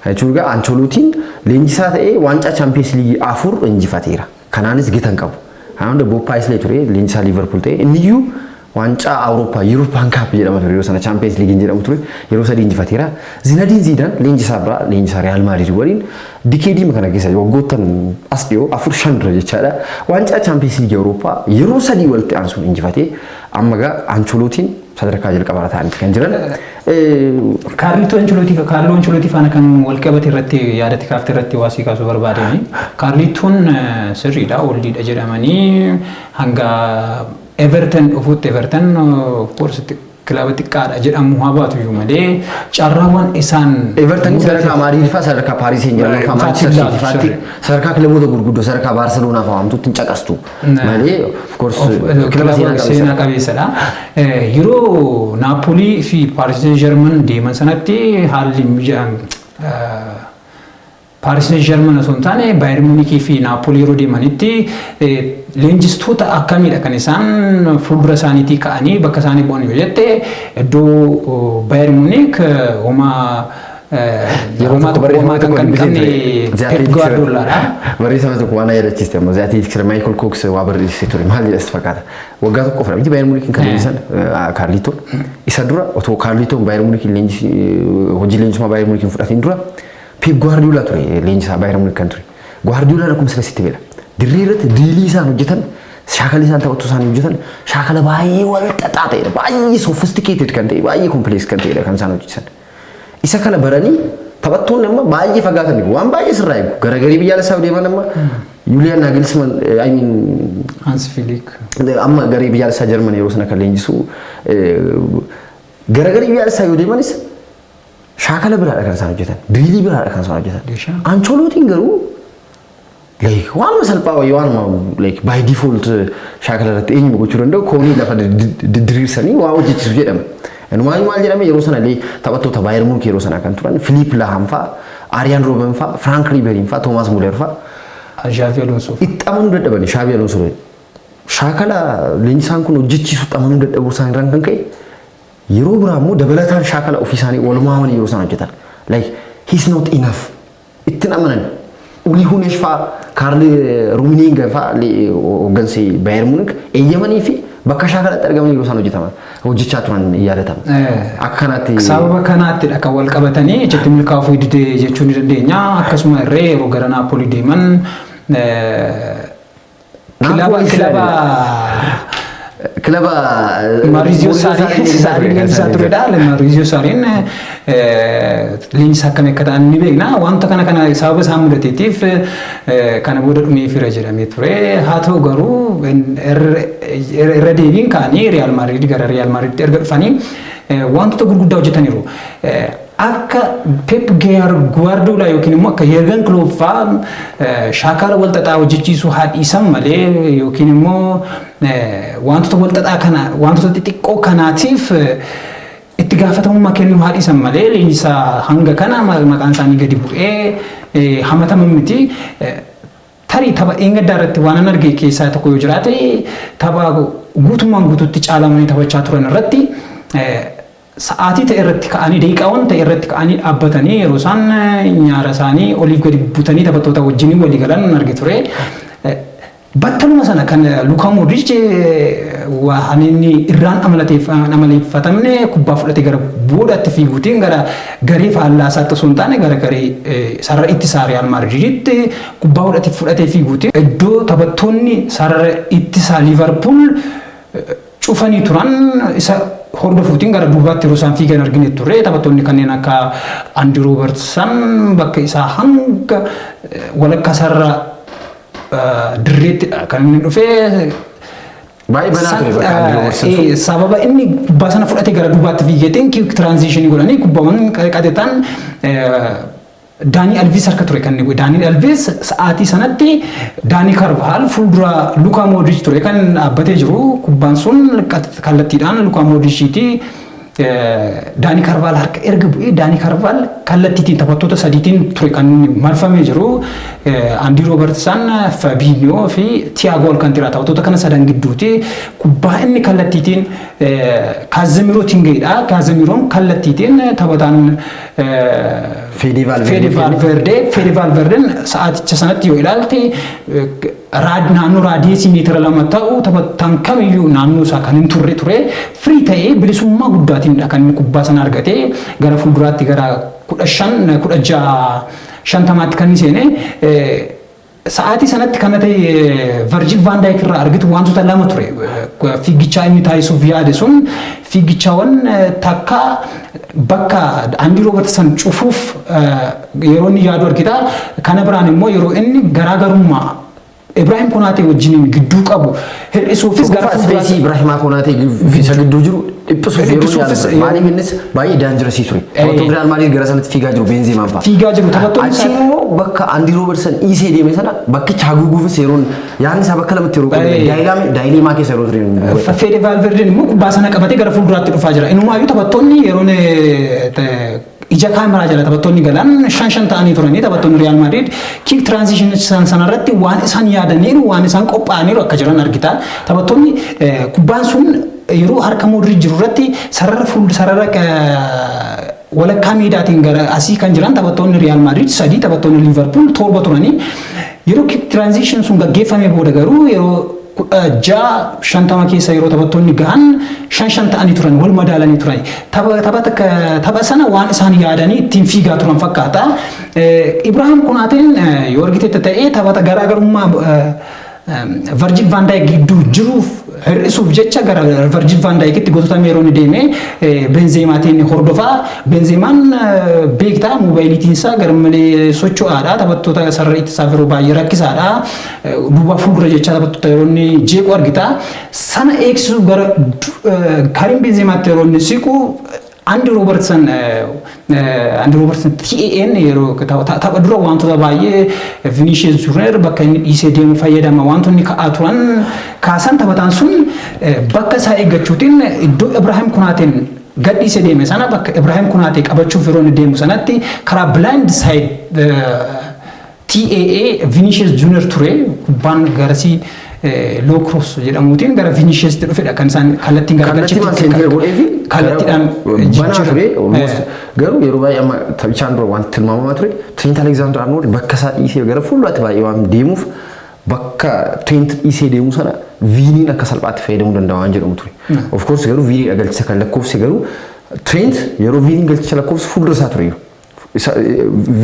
jechuun egaa Ancelottiin leenjisaa ta'ee waancaa Champions League 4 injifateera kanaanis gitan qabu hanga Boppaa islee ture leenjisaa Liverpool ta'e inniyyuu waancaa Awurooppaa European Cup jedhama ture yeroo sana Champions League jedhamu ture yeroo sadii injifateera Zinedine Zidane leenjisaa biraa leenjisaa Real Madrid waliin dikeedii kana keessa waggoottan as dhiyoo 4-5 dura jechaadha waancaa Champions League Awurooppaa yeroo sadii walitti aansuun injifatee amma gaa Ancelottiin sadarkaa jalqabaa ta'anitti kan jiran Carlo Ancelotti faana kan wal qabate irratti yaadatti kaafte irratti waasii kaasuu barbaadani Carlitoon sirriidha oldiidha jedhamanii hanga Everton of course kilaba xiqqaadha jedhamu haa baatu iyyuu malee carraawwan isaan Everton sadarkaa Madrid faa sadarkaa Paris Saint-Germain faa Manchester City faatti sadarkaa kilaboota gurguddoo sadarkaa Barcelona faa waamtutti hin caqastu malee of course kilaba seenaa qabeessadha yeroo Napoli fi Paris Saint-Germain deeman sanatti haalli Paris Saint-Germain osoo hin taane Bayern Munich fi Napoli yeroo deemanitti leenjistoota akkamiidha kan isaan fuuldura isaaniitii ka'anii bakka isaanii bu'an yoo jette iddoo Bayern Munich yeroo kan qabne Pep Guardiolaadha. Barreeffama tokko waan yaadachiiste ammoo Atletics Michael Cox waa barreessee ture maal jedhas fakkaata waggaa tokko fira miti Bayern Munich kan leenjisan Carlito isa dura otoo Carlito Bayern Munich hojii leenjisummaa Bayern Munich fudhatiin dura Pep Guardiola ture leenjisaa Bayern Munich kan ture Guardiola akkuma sila sitti beela dirree irratti diilii isaan hojjetan shaakala isaan taphattu isaan hojjetan shaakala baay'ee wal xaxaa ta'edha baay'ee sophisticated kan ta'e baay'ee complex kan ta'edha kan isaan hojjetan isa kana baranii taphattuun amma baay'ee fagaatan waan baay'ee sirraa eegu garagarii biyyaalessaa deeman amma Julian Nagelsmann Hans Flick amma garee biyyaalessaa Jarmanii yeroo sana kan leenjisu garagarii biyyaalessaa yoo deemanis shaakala biraadha kan isaan hojjetan diilii biraadha kan isaan hojjetan Ancelottiin garuu like one salphaa waan like by default shaakala irratti eenyu gochuu danda'u koonii lafa diriirsanii waa hojjechiisu jedhama. Enumaa maal jedhame yeroo sana illee taphattoota Bayern Munich yeroo sana kan turan Philippe Lahm faa, Arjen Robben faa, Frank Ribery faa, Thomas Muller faa, Xavi Alonso. Itti amanuu dadhabani Xavi Alonso. Shaakala leenjisaan kun hojjechiisu amanuu dadhabuu isaan irraan kan ka'e yeroo biraa immoo dabalataan shaakala ofii isaanii walumaa yeroo sana hojjetan. Like he's not enough. Ittiin amanan. Uli Hunesh faa, Karl Rummenigge faa hooggansi Bayern Munich eeyyamanii fi bakka shaakalatti argamanii yeroo isaan hojjetaman hojjechaa turan yaadatama. Akkanatti sababa kanaattidha kan wal qabatanii ejjetti milkaa'uu didee jechuu ni dandeenya. Akkasuma irree yeroo gara Naapoli deeman kilaba Maurizio Sarri leenjisaa turedha. Maurizio Sarriin leenjisaa akkamii akka ta'an ni beekna. Wanta kana sababa isaan mudateetiif kana booda dhumeefira jedhamee ture. Haa ta'u garuu irra deebiin ka'anii Real Madrid gara Real Madrid erga dhufanii wantoota gurguddaa hojjetaniiru. Akka Pep Guardiola yookiin immoo akka Jurgen Klopp fa'aa shaakala wal xaxaa hojjechiisuu haa dhiisan malee yookiin immoo wantoota wal xaxaa kana wantoota xixiqqoo kanaatiif itti gaafatamummaa kennuu haa dhiisan malee leenjisaa hanga kana maqaan isaanii gadi bu'ee hamatama miti. Tarii tapha eengaddaa irratti waan arge keessaa tokko yoo jiraate tapha guutummaan guutuutti caalamanii taphachaa turan irratti sa'aatii ta'e irratti ka'anii daqiiqaawwan ta'e irratti ka'anii dhaabbatanii yeroo isaan nyaara isaanii oliif gadi butanii taphattoota wajjin walii galan arge ture. Battaluma sana kan Luka Modric waan inni irraan amaleeffatamne kubbaa fudhatee gara boodaatti fiiguutiin gara garee faallaasaatti osoo hin taane gara garee sarara ittisaa Real Madriditti kubbaa fudhatee fiiguutiin iddoo taphattoonni sarara ittisaa Liverpool cufanii turan isa hordofuutiin gara duubaatti yeroo isaan fiigan argine turre taphattoonni kanneen akka Andy Robertson bakka isaa hanga walakkaa sarara dirreetti kan inni dhufee baay'ee banaa ture sababa inni kubbaa sana fudhatee gara duubaatti fiigeetiin quick transition godhanii kubbaawwan qaxeetaan Dani Alves harka ture kan inni Dani Alves sa'aatii sanatti Dani Carvajal fuuldura Luka Modric ture kan dhaabbatee jiru kubbaan sun kallattiidhaan Luka Modricitti Daanii Karvaal harka erga bu'ee Daanii Karvaal kallattiitiin taphattoota sadiitiin ture kan marfamee jiru Andi Roobertsan, Fabinho fi Thiago Alcantara taphattoota kana sadan gidduuti kubbaa inni kallattiitiin Casemiro ga'edha. Casemiroon kallattiitiin taphataan Fede Valverdeen sa'aaticha sanatti yoo ilaalte naannoo raadiyeesii meetira 2 ta'u taphataan kamiyyuu naannoo isaa kan hin turre ture firii ta'ee bilisummaa guddaatiin kan kubbaa sana argatee gara fuulduraatti gara 15-16 kan seene sa'aatii sanatti kan ta'e Virgil van Dijk irraa argitu wantoota lama ture. Fiigichaa inni taasisuuf yaade sun fiigichaawwan takka bakka Andi Roobertsan cufuuf yeroo inni yaadu argita. Kana biraan immoo yeroo inni garaagarummaa Ibrahim Konate wajjin gidduu qabu hir'isuufis gara fuulduraatti Ibrahim Konate isa gidduu jiru dhiphisuuf yeroo yaadu maaliif innis baay'ee daanjirasii ture. Taphattoonni Real Madrid gara sanatti fiigaa jiru Benzema fa'aa. Fiigaa jiru taphattoonni achi immoo bakka Andi Roobertsan dhiisee deeme sana bakkicha haguuguufis yeroon yaadni isaa bakka lamatti yeroo qabu daayileemaa keessa yeroo ture. Fede Valverdeen immoo kubbaa sana qabatee gara fuulduraatti dhufaa jira. Inumaayyuu taphattoonni yeroon ija kaameraa jala taphattoonni galan 5 ta'anii turanii taphattoonni Real Madrid kick transition sanarratti waan isaan yaadaniiru waan isaan qophaa'aniiru akka jiran argita. Taphattoonni kubbaan sun yeroo harka Modric jiru irratti sarara walakkaa miidhaatiin gara asii kan jiran taphattoonni Real Madrid 3 taphattoonni Liverpool 7 turanii yeroo kick transition sun gaggeeffame booda garuu yeroo 50 keessa yeroo taphattoonni gahan 5 ta'anii turan wal madaalanii turan tapha sana waan isaan yaadanii ittiin fiigaa turan fakkaata. Ibrahim Konateen yoo argitetti ta'ee taphata garaagarummaa Virgil van Dijk gidduu jiruuf hir'isuuf jecha gara Virgil van Dijkitti gosoota meeroon deemee Benzemaatiin hordofaa. Benzemaan beektaa moobaayiliitiin isaa garmalee socho'aadha. Taphattoota sarara ittisaaf yeroo baay'ee rakkisaadha. Duuba fuuldura jecha taphattoota yeroo inni jeequ argita. Sana eegsisuuf gara Karim Benzemaatti yeroo inni siqu Andi Roobertsan TAN yeroo tapha dura wantoota baay'ee Vinicius Junior bakka inni dhiisee deemu fayyadama wantoonni ka'aa turan kaasan taphataan sun bakka isaa eeggachuutiin iddoo Ibrahim Konateen gadhiisee deeme sana bakka Ibrahim Konate qabachuuf yeroo inni deemu sanatti karaa blind side TAA Vinicius Junior ture kubbaan garasii low cross jedhamuutiin gara Vinicius dhufedha kan isaan kallattiin kallattiidhaan banaa ture garuu yeroo baay'ee amma taphichaan dura waan tilmaamamaa ture Trent Alexander-Arnold bakka isaa dhiisee gara fuulduraatti baay'ee waan deemuuf bakka Trent dhiisee deemu sana Viniin akka salphaatti fayyadamuu danda'a waan jedhamu ture. Of course garuu Vinii galchisa kan lakkoofse garuu Trent yeroo Viniin galchisa lakkoofse fuuldura isaa ture.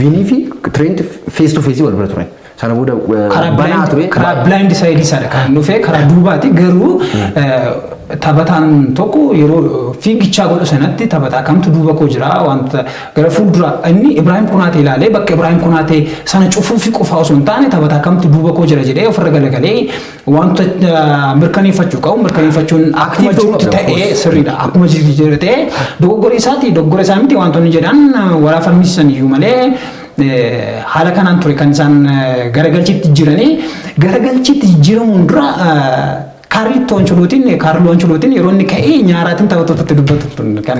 Vinii fi Trent face to face wal bira turan. Sana booda banaa ture karaa blind side isaadha kan dhufee karaa duubaati garuu taphataan tokko yeroo fiigichaa godhu sanatti taphataa kamtu duuba koo jira wanta gara fuuldura inni Ibrahim Konate ilaalee bakka Ibrahim Konate sana cufuu fi qofaa osoo hin taane taphataa kamtu duuba koo jira jedhee ofirra galagalee wanta mirkaneeffachuu qabu mirkaneeffachuun akkuma jirutti ta'ee sirriidha akkuma jirutti ta'ee dogoggora isaa miti wantoonni jedhan waraafamisiisan iyyuu malee haala kanaan ture kan isaan garagalchitti jiramuun dura Carlo Ancelotti yeroo inni ka'ee nyaaraatiin taphattootatti dubbatu kan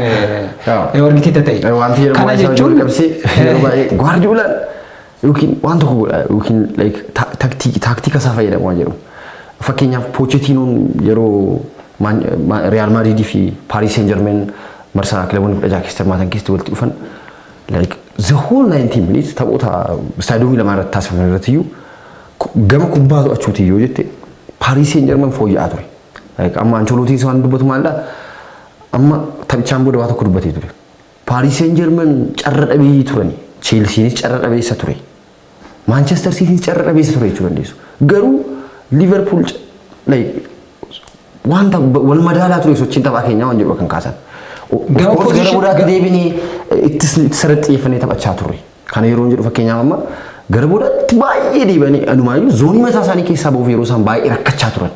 argiteetta ta'e. Wanti yeroo jechuun yeroo baay'ee Guardiola yookiin waan tokko godha yookiin taaktika isaa fayyadamu waan jedhamu. Fakkeenyaaf Pochettinoon yeroo Real Madrid fi Paris Saint-Germain marsaa kilaboonni 16 keessa hirmaatan keessatti walitti dhufan the whole 90 minutes taphoota staadiyoomii lama irratti taasifaman irratti iyyuu gama kubbaa to'achuuti yoo jette Paris Saint-Germain fooyya'aa ture. Amma Ancelottiin waan dubbatu maalidha? Amma taphichaan booda waa tokko dubbatee ture. Paris Saint-Germain carra dhabee turani. Chelseanis carra dhabeessa ture. Manchester Citynis carra dhabeessa ture jechuu dandeessu. Garuu Liverpool wanta wal madaalaa ture sochiin taphaa keenyaa waan jedhu kan kaasan. Gara boodaatti deebinee itti sirriitti xiyyeeffannee taphachaa turre. Kana yeroo jedhu fakkeenyaaf amma gara boodaatti baay'ee deebanii adumaayyuu zoonii mataa isaanii keessaa bahuuf yeroo isaan baay'ee rakkachaa turan.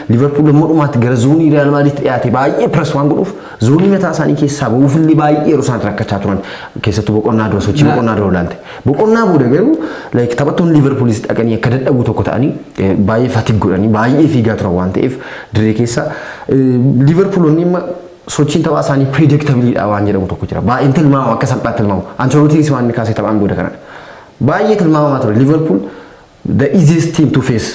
Liverpool immoo dhumaatti gara zoonii Real Madrid dhiyaate baay'ee press waan godhuuf zoonii mataa isaanii keessaa bahuuf illee baay'ee yeroo isaan rakkachaa turan keessattuu boqonnaa dura sochii boqonnaa dura ilaalte. Boqonnaa booda garuu taphattoonni Liverpoolis dhaqanii akka dadhabuu tokko ta'anii baay'ee fatigue godhanii baay'ee fiigaa turan waan ta'eef dirree keessa Liverpoolonni sochiin taphaa isaanii predictabiliidha waan jedhamu tokko jira. Baay'een tilmaama akka salphaatti tilmaamu. Ancelottiinis waan inni kaasee taphaan booda kanadha. Baay'ee tilmaamamaa ture. Liverpool the easiest team to face.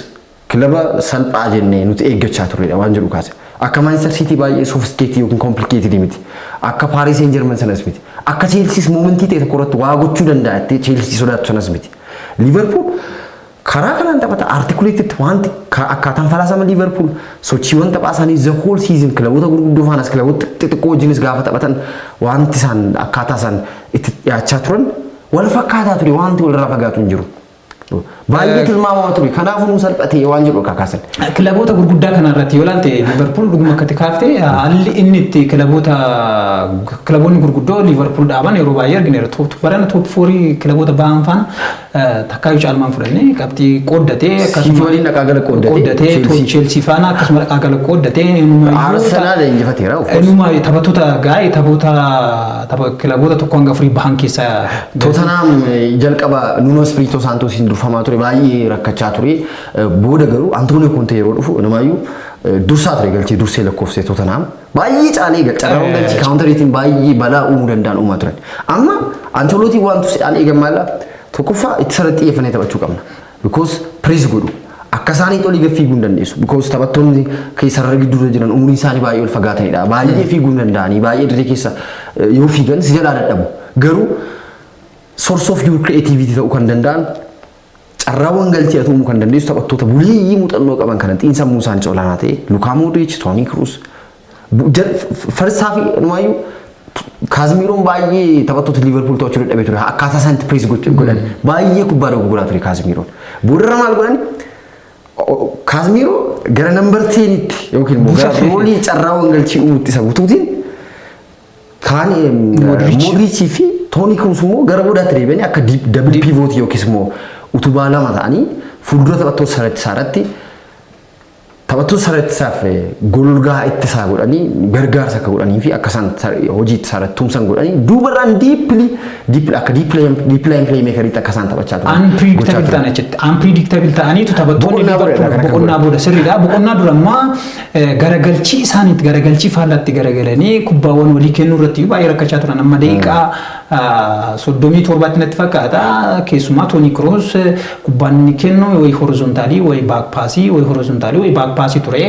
Kilaba salphaa jennee nuti eeggachaa turredha waan jedhu kaase. Akka Manchester City baay'ee sophisticated yookiin complicated miti. Akka Paris Saint-Germain sanas miti. Akka Chelsea momentii ta'e tokko irratti waa gochuu danda'attee Chelsea sodaattu sanas miti. Liverpool karaa kanaan taphata articulated wanti akkaataan falaasama Liverpool sochiiwwan taphaa isaanii the whole season kilaboota gurguddoo faanas kilaboota xixiqqoo wajjinis gaafa taphatan wanti isaan akkaataa isaan itti dhiyaachaa turan wal fakkaataa ture wanti walirraa fagaatu hin jiru. Baay'ee tilmaamamaa ture kanaafuu nu salphatee waan jedhu kaasan. Kilaboota gurguddaa kana irratti yoo ilaalte Liverpool dhuguma akkatti kaaftee haalli inni itti kilaboonni gurguddoo Liverpool dhaaban yeroo baay'ee argineera. Barana top 4 kilaboota ba'an faana takkaayyuu caalmaan fudhannee qabxii qooddatee akkasumas dhaqaa gala qooddatee Chelsea faana akkasuma dhaqaa gala qooddatee Arsenal injifateera. Enuma taphattoota gaa'ee tapha kilaboota tokko hanga afurii bahan keessaa Tottenham jalqaba Nuno Espirito Santo durfamaa ture baay'ee rakkachaa ture booda garuu Antonio Conte yeroo dhufu namaayyuu dursaa ture galchee dursee lakkoofsee Tottenham baay'ee caalee carraa galchee counteritiin baay'ee balaa uumuu danda'an uumaa turan amma Ancelotti wantu se'aan eegamaala tokkoffaa itti sarratti xiyyeeffannee taphachuu qabna because praise godhu akka isaanii tolii gaffii guun dandeessu because taphattoonni keessarra gidduu jiran umuriin isaanii baay'ee ol fagaatanidha baay'ee fiiguu danda'anii baay'ee dirree keessa yoo fiigan si jalaa dadhabu garuu source of your creativity ta'uu kan danda'an carraawwan galchee atuu kan dandeessu taphattoota bulii muuxannoo qaban kana xiinsammuu isaan olaanaa ta'e Luka Modric, Toni Kroos farsaafi numaayyuu Kazimiroon baay'ee taphattoota Liverpool to'achuu dadhabee ture akkaataa isaan itti praise godhan baay'ee kubbaa doggoraa ture Kazimiroon boodarra maal godhan Kazimiroo gara number 10tti yookiin immoo gara roolii carraawwan galchee uumutti isa guutuutiin kaan Modric fi Toni Kroos immoo gara boodaatti deebi'anii akka double pivot yookiis immoo utubaa lama ta'anii fuuldura taphattoota sarartisaaf golgaa ittisaa godhanii gargaarsa akka godhanii fi akka isaan hojii ittisaa tumsan godhanii duubarraan diipli akka diiplaying playmakerii akka isaan taphachaa turan. Unpredictable ta'aniitu taphattoonni boqonnaa booda sirriidha. Boqonnaa dura ammaa garagalchii isaaniitti garagalchii faallatti garagalanii kubbaawwan walii kennuu irratti baay'ee rakkachaa turan amma daqiiqaa 37 natti fakkaata keessumaa Toni Kroos kubbaan inni kennu way horizontaalii way baak paasii way horizontaalii way baak paasii ture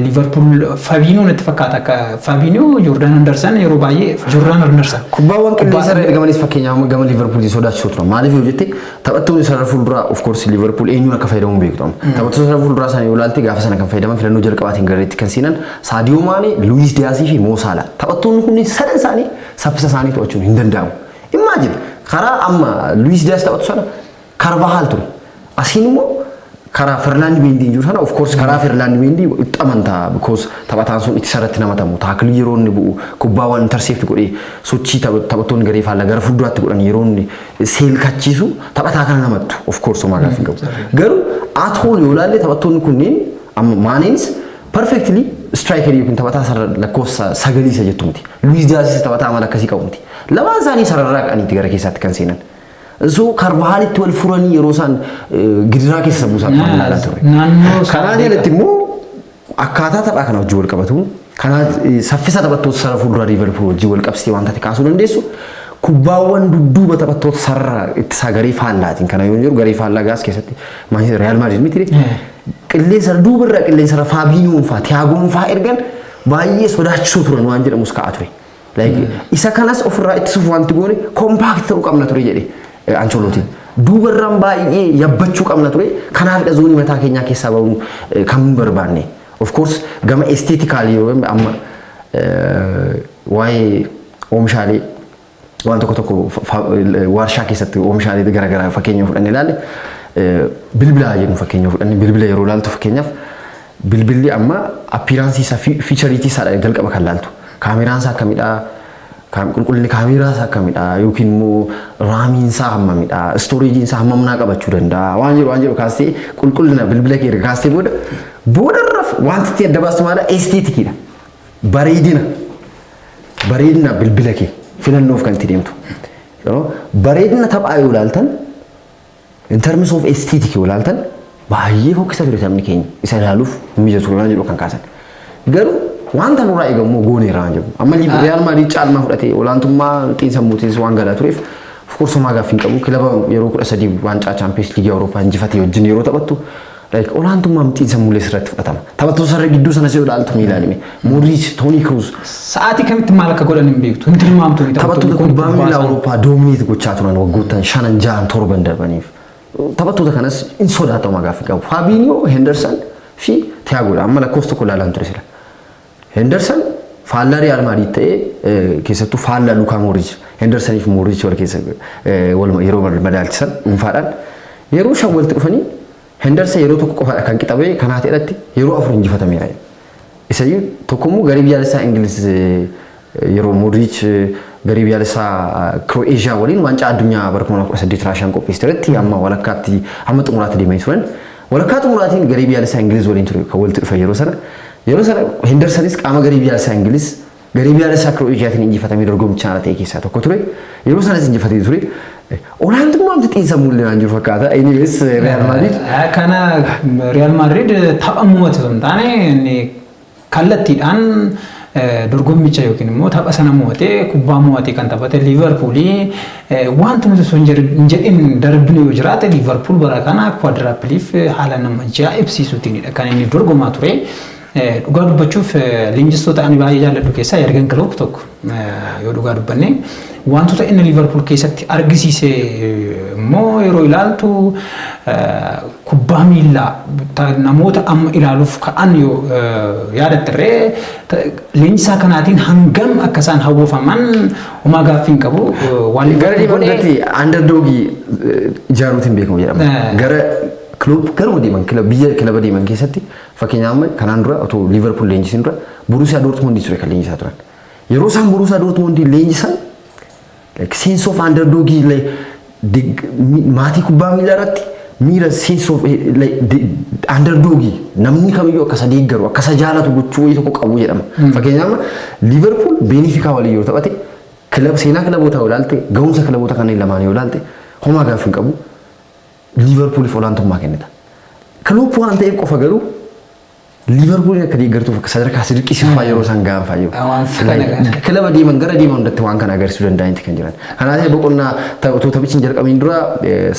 Liverpool Fabinho natti fakkaata akka Fabinho Jordan Henderson yeroo baay'ee Jordan Henderson kubbaawwan qilleensa irra ergamanis fakkeenyaaf gama Liverpool sodaachisuu ture maaliif yoo jette taphattoonni sarara fuulduraa of course Liverpool eenyuun akka fayyadamuun beektu taphattoonni sarara fuulduraa isaanii yoo ilaalte gaafa sana kan fayyadaman filannoo jalqabaatiin gareetti kan seenan Sadio Mane, Luis Diaz fi Mo Salah taphattoonni kunniin sadan isaanii saffisa isaanii to'achuun hin danda'amu. Imagine karaa amma Luis Diaz taphatu sana Carvajal ture. Asiin immoo karaa Fernand Mendy jiru sana of course karaa Fernand Mendy itti amantaa because taphataan sun itti sarratti namatamu taakilii yeroo inni bu'u kubbaawwan intercept godhee sochii taphattoonni garee faallaa gara fuulduraatti godhan yeroo inni seelkachiisu taphataa kana namattu of course homaa gaaffii qabu. Garuu at whole yoo ilaalle taphattoonni kunneen amma Maneenis perfectly striker yookiin taphataa sarara lakkoofsa sagalii isa jettu miti. Luis Diaz taphataa amala akkasii qabu miti. Lamaan isaanii sararraa qaniitti gara keessaatti kan seenan. So Carvajalitti wal furanii yeroo isaan gidiraa keessa buusaa kan ilaalaa ture. Kanaan jalatti immoo akkaataa taphaa kana wajjin wal qabatu kanaa saffisa taphattoota sarara fuulduraa Liverpool wajjin wal qabsitee waan taate kaasuu dandeessu. Kubbaawwan dudduuba taphattoota sarara ittisaa garee faallaatiin kana yoo jiru garee faallaa gaas keessatti Real Madrid miti qilleensa duubarraa qilleensa Fabinho faa Thiago faa ergan baay'ee sodaachisoo turan waan jedhamus ka'aa ture. Isa kanas ofirraa ittisuuf wanti goone compact ta'uu qabna ture jedhe Ancelotti. Duubarraan baay'ee yabbachuu qabna ture. Kanaafidha zoonii mataa keenyaa keessaa bahuun kan nu barbaanne. Of course gama aesthetically yoo amma waa'ee oomishaalee waan tokko warshaa keessatti oomishaalee garaagaraa fakkeenya fudhannee ilaalle bilbila jennu fakkeenya fudhannee bilbila yeroo ilaaltu fakkeenyaaf bilbilli amma appearance isaa featureity isaa jalqaba kan ilaaltu kaameraan isaa akkamidha qulqullinni kaameraa isaa akkamidha yookiin immoo raamiin isaa hammamidha storage isaa hammamnaa qabachuu danda'a waan jedhu kaastee qulqullina bilbila kee kaastee boodarraaf wanti itti adda baastu maala aestheticidha bareedina bilbila kee filannoof kan itti deemtu. Bareedina taphaa yoo ilaaltan in terms of aesthetic yoo ilaaltan baay'ee fokkisa ture taphni keenya isa ilaaluuf mijatu waan jedhu kan kaasan. Garuu wanta nurraa eegamu gooneerraa jiru. Amma Real Madrid caalmaa fudhatee olaantummaa xiinsa muutees waan galaa tureef of course homaa gaaffii hin qabu. Kilaba yeroo 13 waancaa Champions League Awurooppaa injifatee wajjin yeroo taphattu olaantummaa xiinsa muulees irratti fudhatama. Taphattoota sarara gidduu sana si ilaaltu miilaalime. Modric, Toni Kroos. Sa'aatii kamitti maal akka godhan hin beektu. Hin tilmaamtu taphattoota kubbaa miilaa Awurooppaa doomineet gochaa turan waggoottan 5-6 darbaniif. Taphattoota kanas hin sodaatu homaa gaaffii qabu. Fabinho, Henderson fi Thiago amma lakkoofsa tokko ilaalan ture sila. Henderson faallaa Real Madrid ta'ee keessattuu faallaa Luka Modric, Henderson fi Modric wal keessa yeroo madaalchisan dhuunfaadhaan yeroo 5 walitti dhufanii Henderson yeroo tokko qofaadha kan qixabee kanaa ta'etti yeroo 4 injifatameera. Isayyuu tokkommoo garee biyyaalessaa Ingiliz yeroo Modric garee biyyaalessaa Croatia waliin waancaa addunyaa bara 2018 Raashaan qopheessiteetti amma walakkaatti hamma xumuraatti deemanii turan. Walakkaa xumuraatiin garee biyyaalessaa Ingiliz waliin ture kan walitti dhufan yeroo sana Hendersonis qaama garee biyyaalessaa Ingiliz garee biyyaalessaa Croatiaatiin injifatamee dorgommicha ala ta'e keessaa tokko ture. Yeroo sanas injifatee ture. Olaantummaan xiinsa mul'inaan jiru fakkaata. Anyways Real Madrid kana Real Madrid tapha mo'ate osoo hin taane kallattiidhaan dorgommicha yookiin immoo tapha sana mo'atee kubbaa mo'atee kan taphate Liverpoolii wanti nuti osoo hin jedhin darbine yoo jiraate Liverpool bara kana quadruppleef haala nama ajaa'ibsiisuutiinidha kan inni dorgomaa ture. Dhugaa dubbachuuf leenjistoota ani baay'ee jaalladhu keessaa Jurgen Klopp tokko yoo dhugaa dubbanne wantoota inni Liverpool keessatti argisiise immoo yeroo ilaaltu kubbaa miilaa namoota amma ilaaluuf ka'an yoo yaadatte leenjisaa kanaatiin hangam akka isaan hawwafaman homaa gaaffii hin qabu. Waan gara diimandatti underdogii ijaaruutiin beekamu jedhama. Gara Klopp garuu deeman kilaba deeman keessatti fakkeenyaaf kanaan dura otoo Liverpool leenjisiin dura Borussia Dortmund ture kan leenjisaa turan. Yeroo isaan Borussia Dortmund leenjisan sense of underdogii maatii kubbaa miilaa irratti miira sense of underdogii namni kamiyyuu akka isa deeggaru akka isa jaalatu gochuu wayii tokko qabu jedhama. Fakkeenyaaf Liverpool Benfica waliin yoo taphate seenaa kilaboota yoo ilaalte ga'umsa kilaboota kanneen lamaan yoo ilaalte homaa gaaffii hin qabu. Liverpool olaantummaa kennita. Klopp waan ta'eef qofa garuu Liverpool akka deeggartuuf akka sadarkaa dirqisiifaa yeroo isaan gaanfaa jiru. Kilaba deeman gara deeman hundatti waan kana agarsiisuu danda'anitti kan jiran. Kanaaf boqonnaa otoo taphichi jalqabiin dura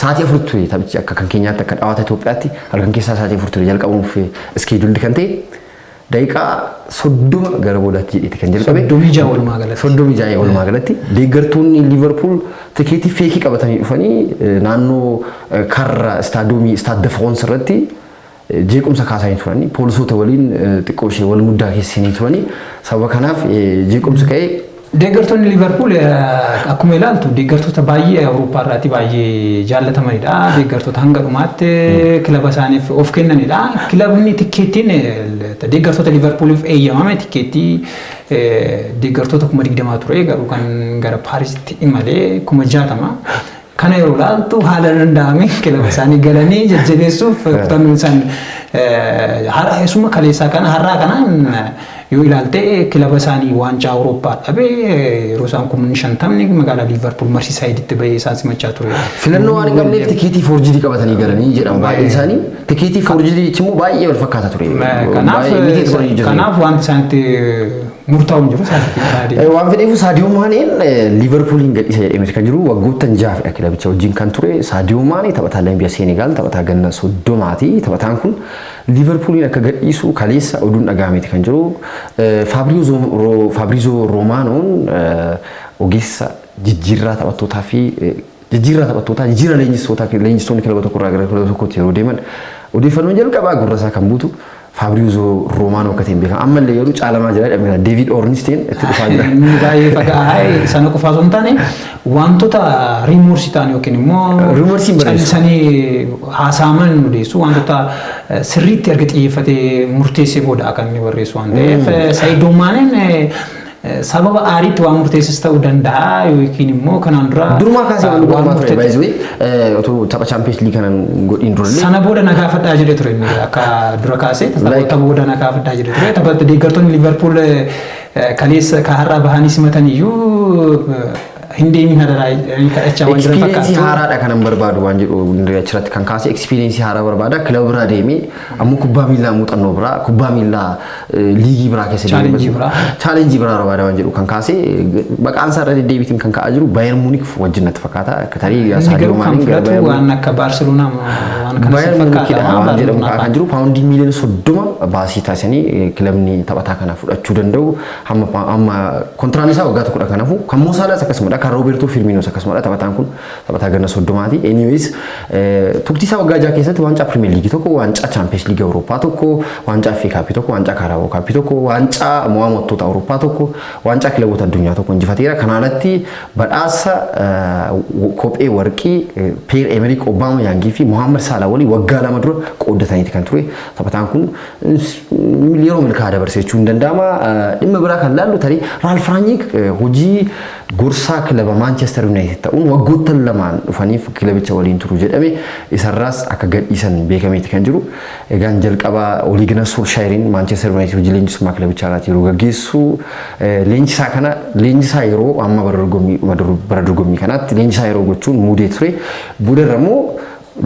sa'aatii 4 ture taphichi akka kan keenyaatti akka dhawaata Itoophiyaatti halkan keessaa sa'aatii 4 ture jalqabuuf iskeeduulli kan ta'e daqiiqaa 30 gara boodaatti jedheeti kan jalqabe. 36 walumaa galatti deeggartoonni Liverpool tikeetii feekii qabatanii dhufanii naannoo karra istaadiyoomii Stade de France irratti jeequmsa kaasanii turanii poolisoota waliin xiqqoo ishee wal muddaa keessanii turanii sababa kanaaf jeequmsa ka'ee deeggartoonni Liverpool akkuma ilaaltu deeggartoota baay'ee Awurooppaa irraati baay'ee jaallatamanidha. Deeggartoota hanga dhumaatti kilaba isaaniif of kennanidha. Kilabni tikeettiin deeggartoota Liverpooliif eeyyamame tikeettii deeggartoota 20,000 ture garuu kan gara Paarisitti imalee 60,000. Kana yeroo ilaaltu haala danda'ame kilaba isaanii galanii jajjabeessuuf kutannoon isaan har'aasuma kaleessaa kana har'aa kanaan yoo ilaalte kilaba isaanii waancaa Awurooppaa dhabee yeroo isaan 50 magaalaa Liverpool Merseyside bahee isaan simachaa ture. Filannoo waan hin qabneef tikeetii 4G qabatanii galanii jedhamu baay'een isaanii tikeetii 4G immoo baay'ee wal fakkaata ture. Kanaaf wanti isaanitti murtaa'uun jiru isaanitti. Waan fedheef Sadio Maaneen Liverpooliin gadhiisa jedhamee kan jiru waggoottan 6 kilabicha wajjin kan ture. Sadio Maanee taphataa Lambiyaa Senegaal taphataa ganna 30ti. Taphataan kun Liverpooliin akka gadhiisu kaleessa oduun dhagahameeti kan jiru. Fabrizio Romanoon ogeessa jijjiirraa taphattootaa fi jijjiirraa leenjistoonni kilaba tokko irraa gara kilaba tokkotti yeroo deeman odeeffannoon jalqabaa gurra isaa kan buutu Fabrizio Romano akka ta'een beekama. Ammallee yeroo caalamaa jira jedhamee David Ornstein itti dhufaa jira. Baay'ee fagaa'ee sana qofaa osoo hin taane wantoota riimoorsii ta'an yookiin immoo callisanii haasa'aman odeessu wantoota sirriitti erga xiyyeeffatee murteessee booda kan inni barreessu waan ta'eef Sadio Maaneen sababa aariitti waan murteessis ta'uu danda'a yookiin immoo kanaan dura durumaa kaasee waan dhugamaa ture baay'ee otoo tapha Champions League kanan godhiin durallee sana booda nagaafadhaa jedhee ture akka dura kaasee tapha booda nagaafadhaa jedhee ture tapha deeggartoonni Liverpool kaleessa har'aa bahanii simatan iyyuu hindeemin hadaraa kadhachaa waan jiran fakkaatu. Experience haaraadha kanan barbaadu waan jedhu achirratti kan kaase experience haaraa barbaada kilaba biraa deemee ammoo kubbaa miilaa muuxannoo biraa kubbaa miilaa liigii biraa keessa chaalenjii biraa barbaada waan jedhu kan kaase maqaan isaa irra deddeebiitiin kan ka'aa jiru Bayern Munich wajjin natti fakkaata tarii Sadio Maane gara waan akka Barcelona waan kana fakkaata waan jedhamu kan jiru paawundii miiliyoona 30 baasii taasisanii kilabni taphataa kana fudhachuu danda'u amma kontiraan isaa waggaa tokkodha kanaafuu kan Mosaalaas akkasumadha kan Roberto Firminoos akkasumadha taphataan kun taphataa ganna 30maati anyways turtii isaa waggaa 6 keessatti waancaa Premier League tokko waancaa Champions League Awurooppaa tokko waancaa FA Cup tokko waancaa Carabao Cup tokko waancaa mo'amtoota Awurooppaa tokko waancaa kilaboota addunyaa tokko injifateera kanaalatti badhaasa kophee warqii Pierre-Emerick Aubameyang fi Mohamed Salah waliin waggaa 2 dura qooddataniiti kan ture taphataan kun yeroo milkaa dabarsee jechuun danda'ama dhimma biraa kan laallu tarii Ralf Rangnick hojii gorsaa kilaba Manchester United ta'uun waggoottan lamaan dhufaniif kilabicha waliin turu jedhame isarraas akka gadhiisan beekameeti kan jiru egaan jalqaba Ole Gunnar Solskjaeriin Manchester United hojii leenjisummaa kilabichaa irratti yeroo gaggeessu leenjisaa yeroo amma bara dorgommii kanaatti leenjisaa yeroo gochuun muudee ture boodarrammoo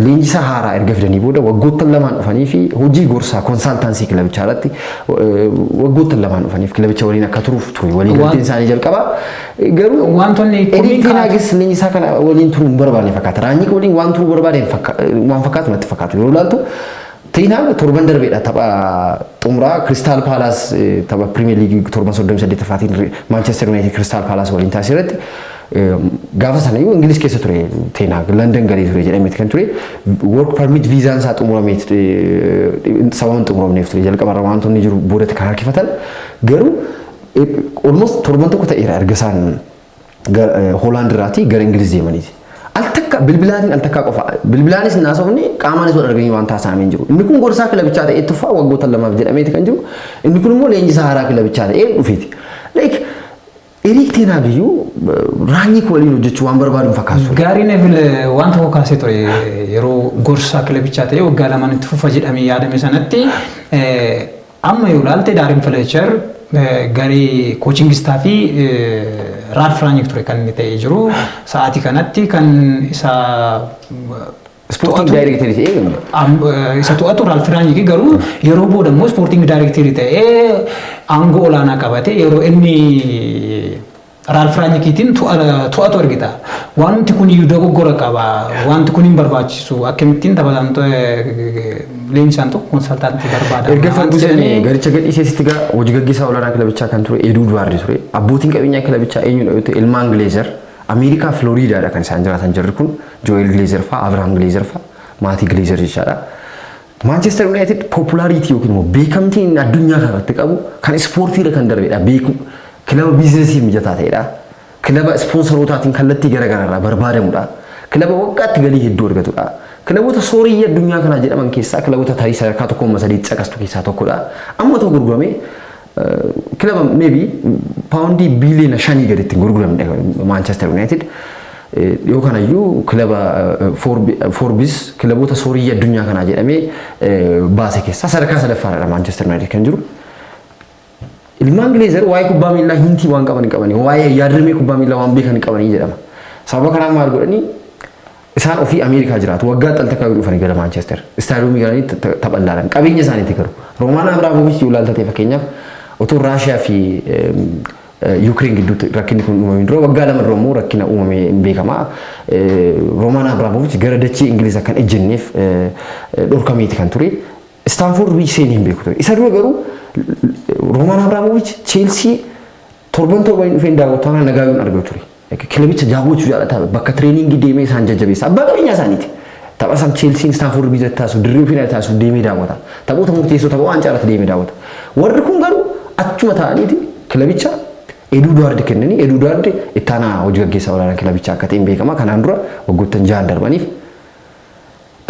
leenjisaa haaraa erga fidanii booda waggoottan lamaan dhufanii fi hojii gorsaa konsaltaansii kilabichaa irratti waggoottan lamaan dhufaniif kilabicha waliin akka turuuf ture walii galteen isaanii jalqaba garuu wantoonni Erik ten Hagis leenjisaa kana waliin turuun barbaadne fakkaata Rangnick waliin waan turuu barbaadeen waan fakkaatu natti fakkaatu yeroo ilaaltu ten Hag torban darbeedha tapha xumuraa Crystal Palace tapha Premier League torban 38 faatiin Manchester United Crystal Palace waliin taasisetti gaafa sana yoo Ingiliz keessa ture ten Hag London galee ture jedhameeti kan ture work permit visa isaa xumurameet sababni xumuramneef ture jalqabarra wantoonni jiru boodatti kan harkifatan garuu almost torban tokko ta'eera erga isaan Holland irraatii gara Ingiliz deemaniiti altakka bilbilaatiin altakka qofa bilbilaanis naasofni qaamaanis wal arganii waan taasisamee jiru inni kun gorsaa kilabichaa ta'ee tuffaa waggoota lamaaf jedhameeti kan jiru inni kun immoo leenjisaa haaraa kilabichaa ta'ee dhufeeti like Erik ten Hag Rangnick waliin hojjechuu waan barbaaduun fakkaatu. Gaarii Neville waan tokko kaasee ture yeroo gorsaa kilabichaa ta'ee waggaa lamaan itti fufa jedhamee yaadame sanatti amma yoo ilaalte Darren Fletcher garee coaching staff Ralf Rangnick ture kan inni ta'ee jiru sa'aatii kanatti kan isa Sporting Director ta'ee isa to'atu Ralf Rangnick garuu yeroo booda immoo Sporting Director ta'ee aangoo olaanaa qabate yeroo inni Ralf Rangnickiitiin to'atu argita. Wanti kun iyyuu dogoggora qaba. Wanti kun hin barbaachisu. Akkamittiin taphataan leenjisaan tokko konsaltaantii barbaada. Erga Ferguson garicha gadhiisee sitti gaa hojii gaggeessaa olaanaa kilabichaa kan ture Edward Ward ture. Abbootiin qabeenyaa kilabichaa eenyudha yoo ta'e ilmaan Glazer Ameerikaa Floriidaadha kan isaan jiraatan jirri kun Joel Glazer fa'a Abraham Glazer fa'a maatii Glazer jechaadha. Manchester United popularity yookiin immoo beekamtiin addunyaa kanarratti qabu kan ispoortiirra kan darbedha beeku kilaba biizinesiif mijataa ta'edha. Kilaba ispoonsorotaatiin kallattii garagararraa barbaadamudha. Kilaba waggaatti galii hedduu argatudha. Kilaboota soorii addunyaa kanaa jedhaman keessaa kilaboota tarii sadarkaa tokkoon sadii caqastu keessaa tokkodha. Amma ta'u gurguramee kilaba maybe paawundii biiliyoona 5 gaditti gurguramne Manchester United yoo kanayyuu kilaba Forbes kilaboota soorii addunyaa kanaa jedhamee baase keessaa sadarkaa sadaffaadha Manchester United kan jiru. Ilmaan Glazer waa'ee kubbaa miilaa hintii waan qabanii waa'ee yaadrimee kubbaa miilaa waan beekan qabanii jedhama. Sababa kanaan maal godhanii isaan ofii Ameerikaa jiraatu waggaa xaltakkaa dhufanii gara Manchester istaadiyoomii galanii taphan laalan qabeenya isaaniitti garu. Roman Abramovich yoo ilaaltate fakkeenyaaf otoo Raashiyaa fi Ukraine gidduutti rakkinni kun uumamee dura waggaa lama dura immoo rakkina uumamee beekama. Roman Abramovich gara dachee Ingiliz akkan ejjenneef dhorkameeti kan ture. Stanford Bridge seenee hin beeku ture. Isa dura garuu Roman Abramovich Chelsea torban dhufeen daawwataan nagaayuun argatu ture. Kilabicha jaawwachuu jaalataa bakka tireeningii deemee isaan jajjabeessa. Abbaa qabeenyaa isaaniiti. Tapha isaan Chelsea Stanford Bridge taasisu dirree ofii taasisu deemee daawwata. Taphoota murteessoo tapha waan caalatti deemee daawwata. Warri kun garuu achuma ta'aniiti kilabicha Edward kennanii Edward ittaanaa hojii gaggeessaa olaanaa kilabichaa akka ta'een beekama. Kanaan dura waggoottan 6 darbaniif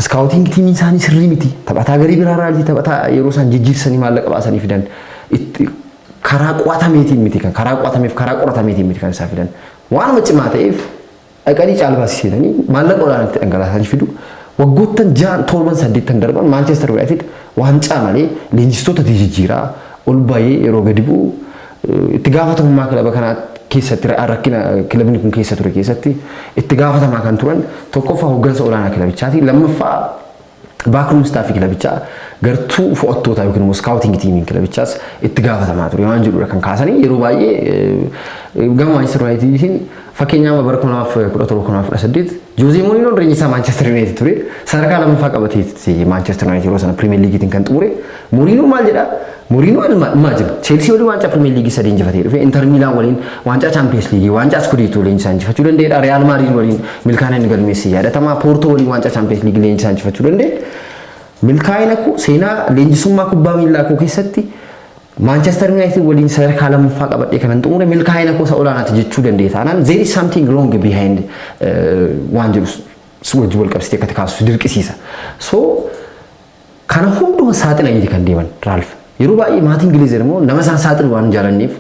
scouting tiimiin isaanii sirrii miti. Taphataa garii biraa raalti taphataa yeroo isaan jijjiirsanii maallaqa baasanii fidan karaa qo'atameetiin miti kan karaa qo'atameef karaa qoratameetiin miti kan isaan fidan. Waan cimaa ta'eef dhaqanii caalbaasisanii maallaqa olaanaatti dhangalaasanii fidu. Waggoottan 6-7 darban Manchester United waancaa malee leenjistoota jijjiiraa ol bahee yeroo gadi bu'u itti gaafatamummaa kilaba kanaa keessatti rakkina kilabni kun keessa ture keessatti itti gaafatamaa kan turan tokkoffaa hooggansa olaanaa kilabichaati lammaffaa baakruum staafii kilabichaa gartuu fo'attootaa yookiin immoo skaawuting tiimiin kilabichaas itti gaafatamaa ture waan jedhudha kan kaasanii yeroo baay'ee gama Manchester Unitediin fakkeenyaaf bara 2017 Jose Mourinho reenya isaa Manchester United ture sadarkaa lammaffaa qabatee Manchester United yeroo sana Premier League kan xumure Mourinho maal jedha Mourinho imagine Chelsea waliin waancaa Premier League sadii injifatee dhufe Inter Milan waliin waancaa Champions League waancaa Scudetto leenjisaan injifachuu danda'eedha Real Madrid waliin milkaa'ina inni galmeessee yaadatamaa Porto waliin waancaa Champions League leenjisaan injifachuu danda'e milkaa'ina koo seenaa leenjisummaa kubbaa miilaa koo keessatti Manchester United waliin sadarkaa lammaffaa qabadhee kanan xumure milkaa'ina koo isa olaanaati jechuu danda'e taanaan there is something wrong behind waan jedhu wajji wal qabsitee akka kaasu dirqisiisa so kana hunduma saaxilamanii kan deeman Ralf yeroo baay'ee maatiin Ingiliizer immoo nama isaan saaxilu waan jaalanneef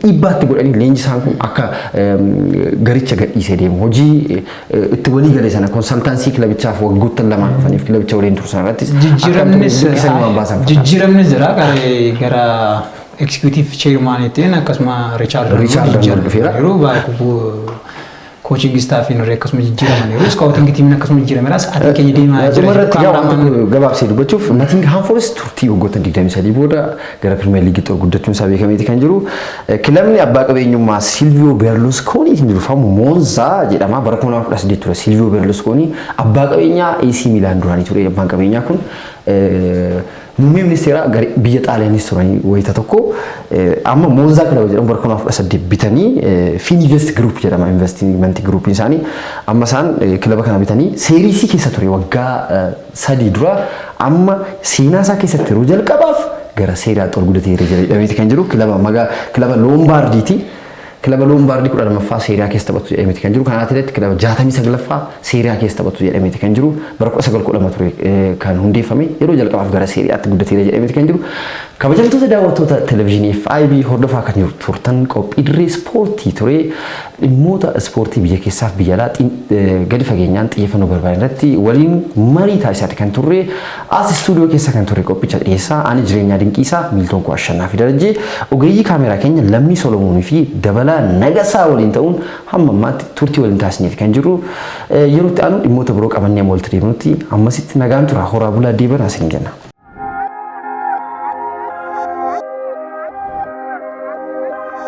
dhibbaatti godhanii leenjisaan kun akka garicha gadhiisee deemu hojii itti walii galee sana konsaltaansii kilabichaaf waggoottan lamaan dhufaniif kilabicha waliin tursan irratti jijjiiramnis jira gara executive chairmanittiin akkasuma Richard dhufeera yeroo baay'ee coaching staff in akkasuma jijjiiraman yeroo scouting team akkasuma jijjiirameras ati keenya deemaa jira gabaabsee dubbachuuf Nottingham Forest turtii waggoottan 23 booda gara Premier League xor guddachuun isaa beekameeti kan jiru kilabni abbaa qabeenyummaa Silvio Berlusconi durfamu Monza jedhama bara 2018 ture Silvio Berlusconi abbaa qabeenyaa AC Milan duraanii ture abbaan qabeenyaa kun muummee ministeera biyya Xaaliyaanis turanii wayita tokko amma Monza kilaba jedhamu bara 2018 bitanii Fininvest Group jedhama investment group isaanii amma isaan kilaba kana bitanii seerii C keessa ture waggaa 3 dura amma seenaa isaa keessatti yeroo jalqabaaf gara seeraa xor guddatee jedhameeti kan jiru kilaba Lombardiiti kilaba Lombardi kudha lammaffaa seeraa keessa taphatu jedhameeti kan jiru kanaaf irratti kilaba 69ffaa seeraa keessa taphatu jedhameeti kan jiru bara 1912 ture kan hundeeffame yeroo jalqabaaf gara seeriyaatti guddatee jedhameeti kan jiru kabajamtoota daawwattoota televezyiinii FIB hordofaa kan jiru turtan qophii dirree ispoortii ture dhimmoota ispoortii biyya keessaaf biyya alaa gadi fageenyaan xiyyeeffannoo barbaadan irratti waliin marii taasisaa kan turre as istuudiyoo keessa kan turre qophicha dhiyeessaa ani jireenyaa dinqiisaa miiltoon koo Ashannaa fi Darajjee ogeeyyii kaameraa keenya Lammii Solomoonii fi Dabalaa Nagasaa waliin ta'uun hamma ammaatti turtii waliin taasisneeti kan jiru yeroo itti aanu dhimmoota biroo qabannee walitti deebinutti ammasitti nagaan tura horaa bulaa deebanaa isin jenna.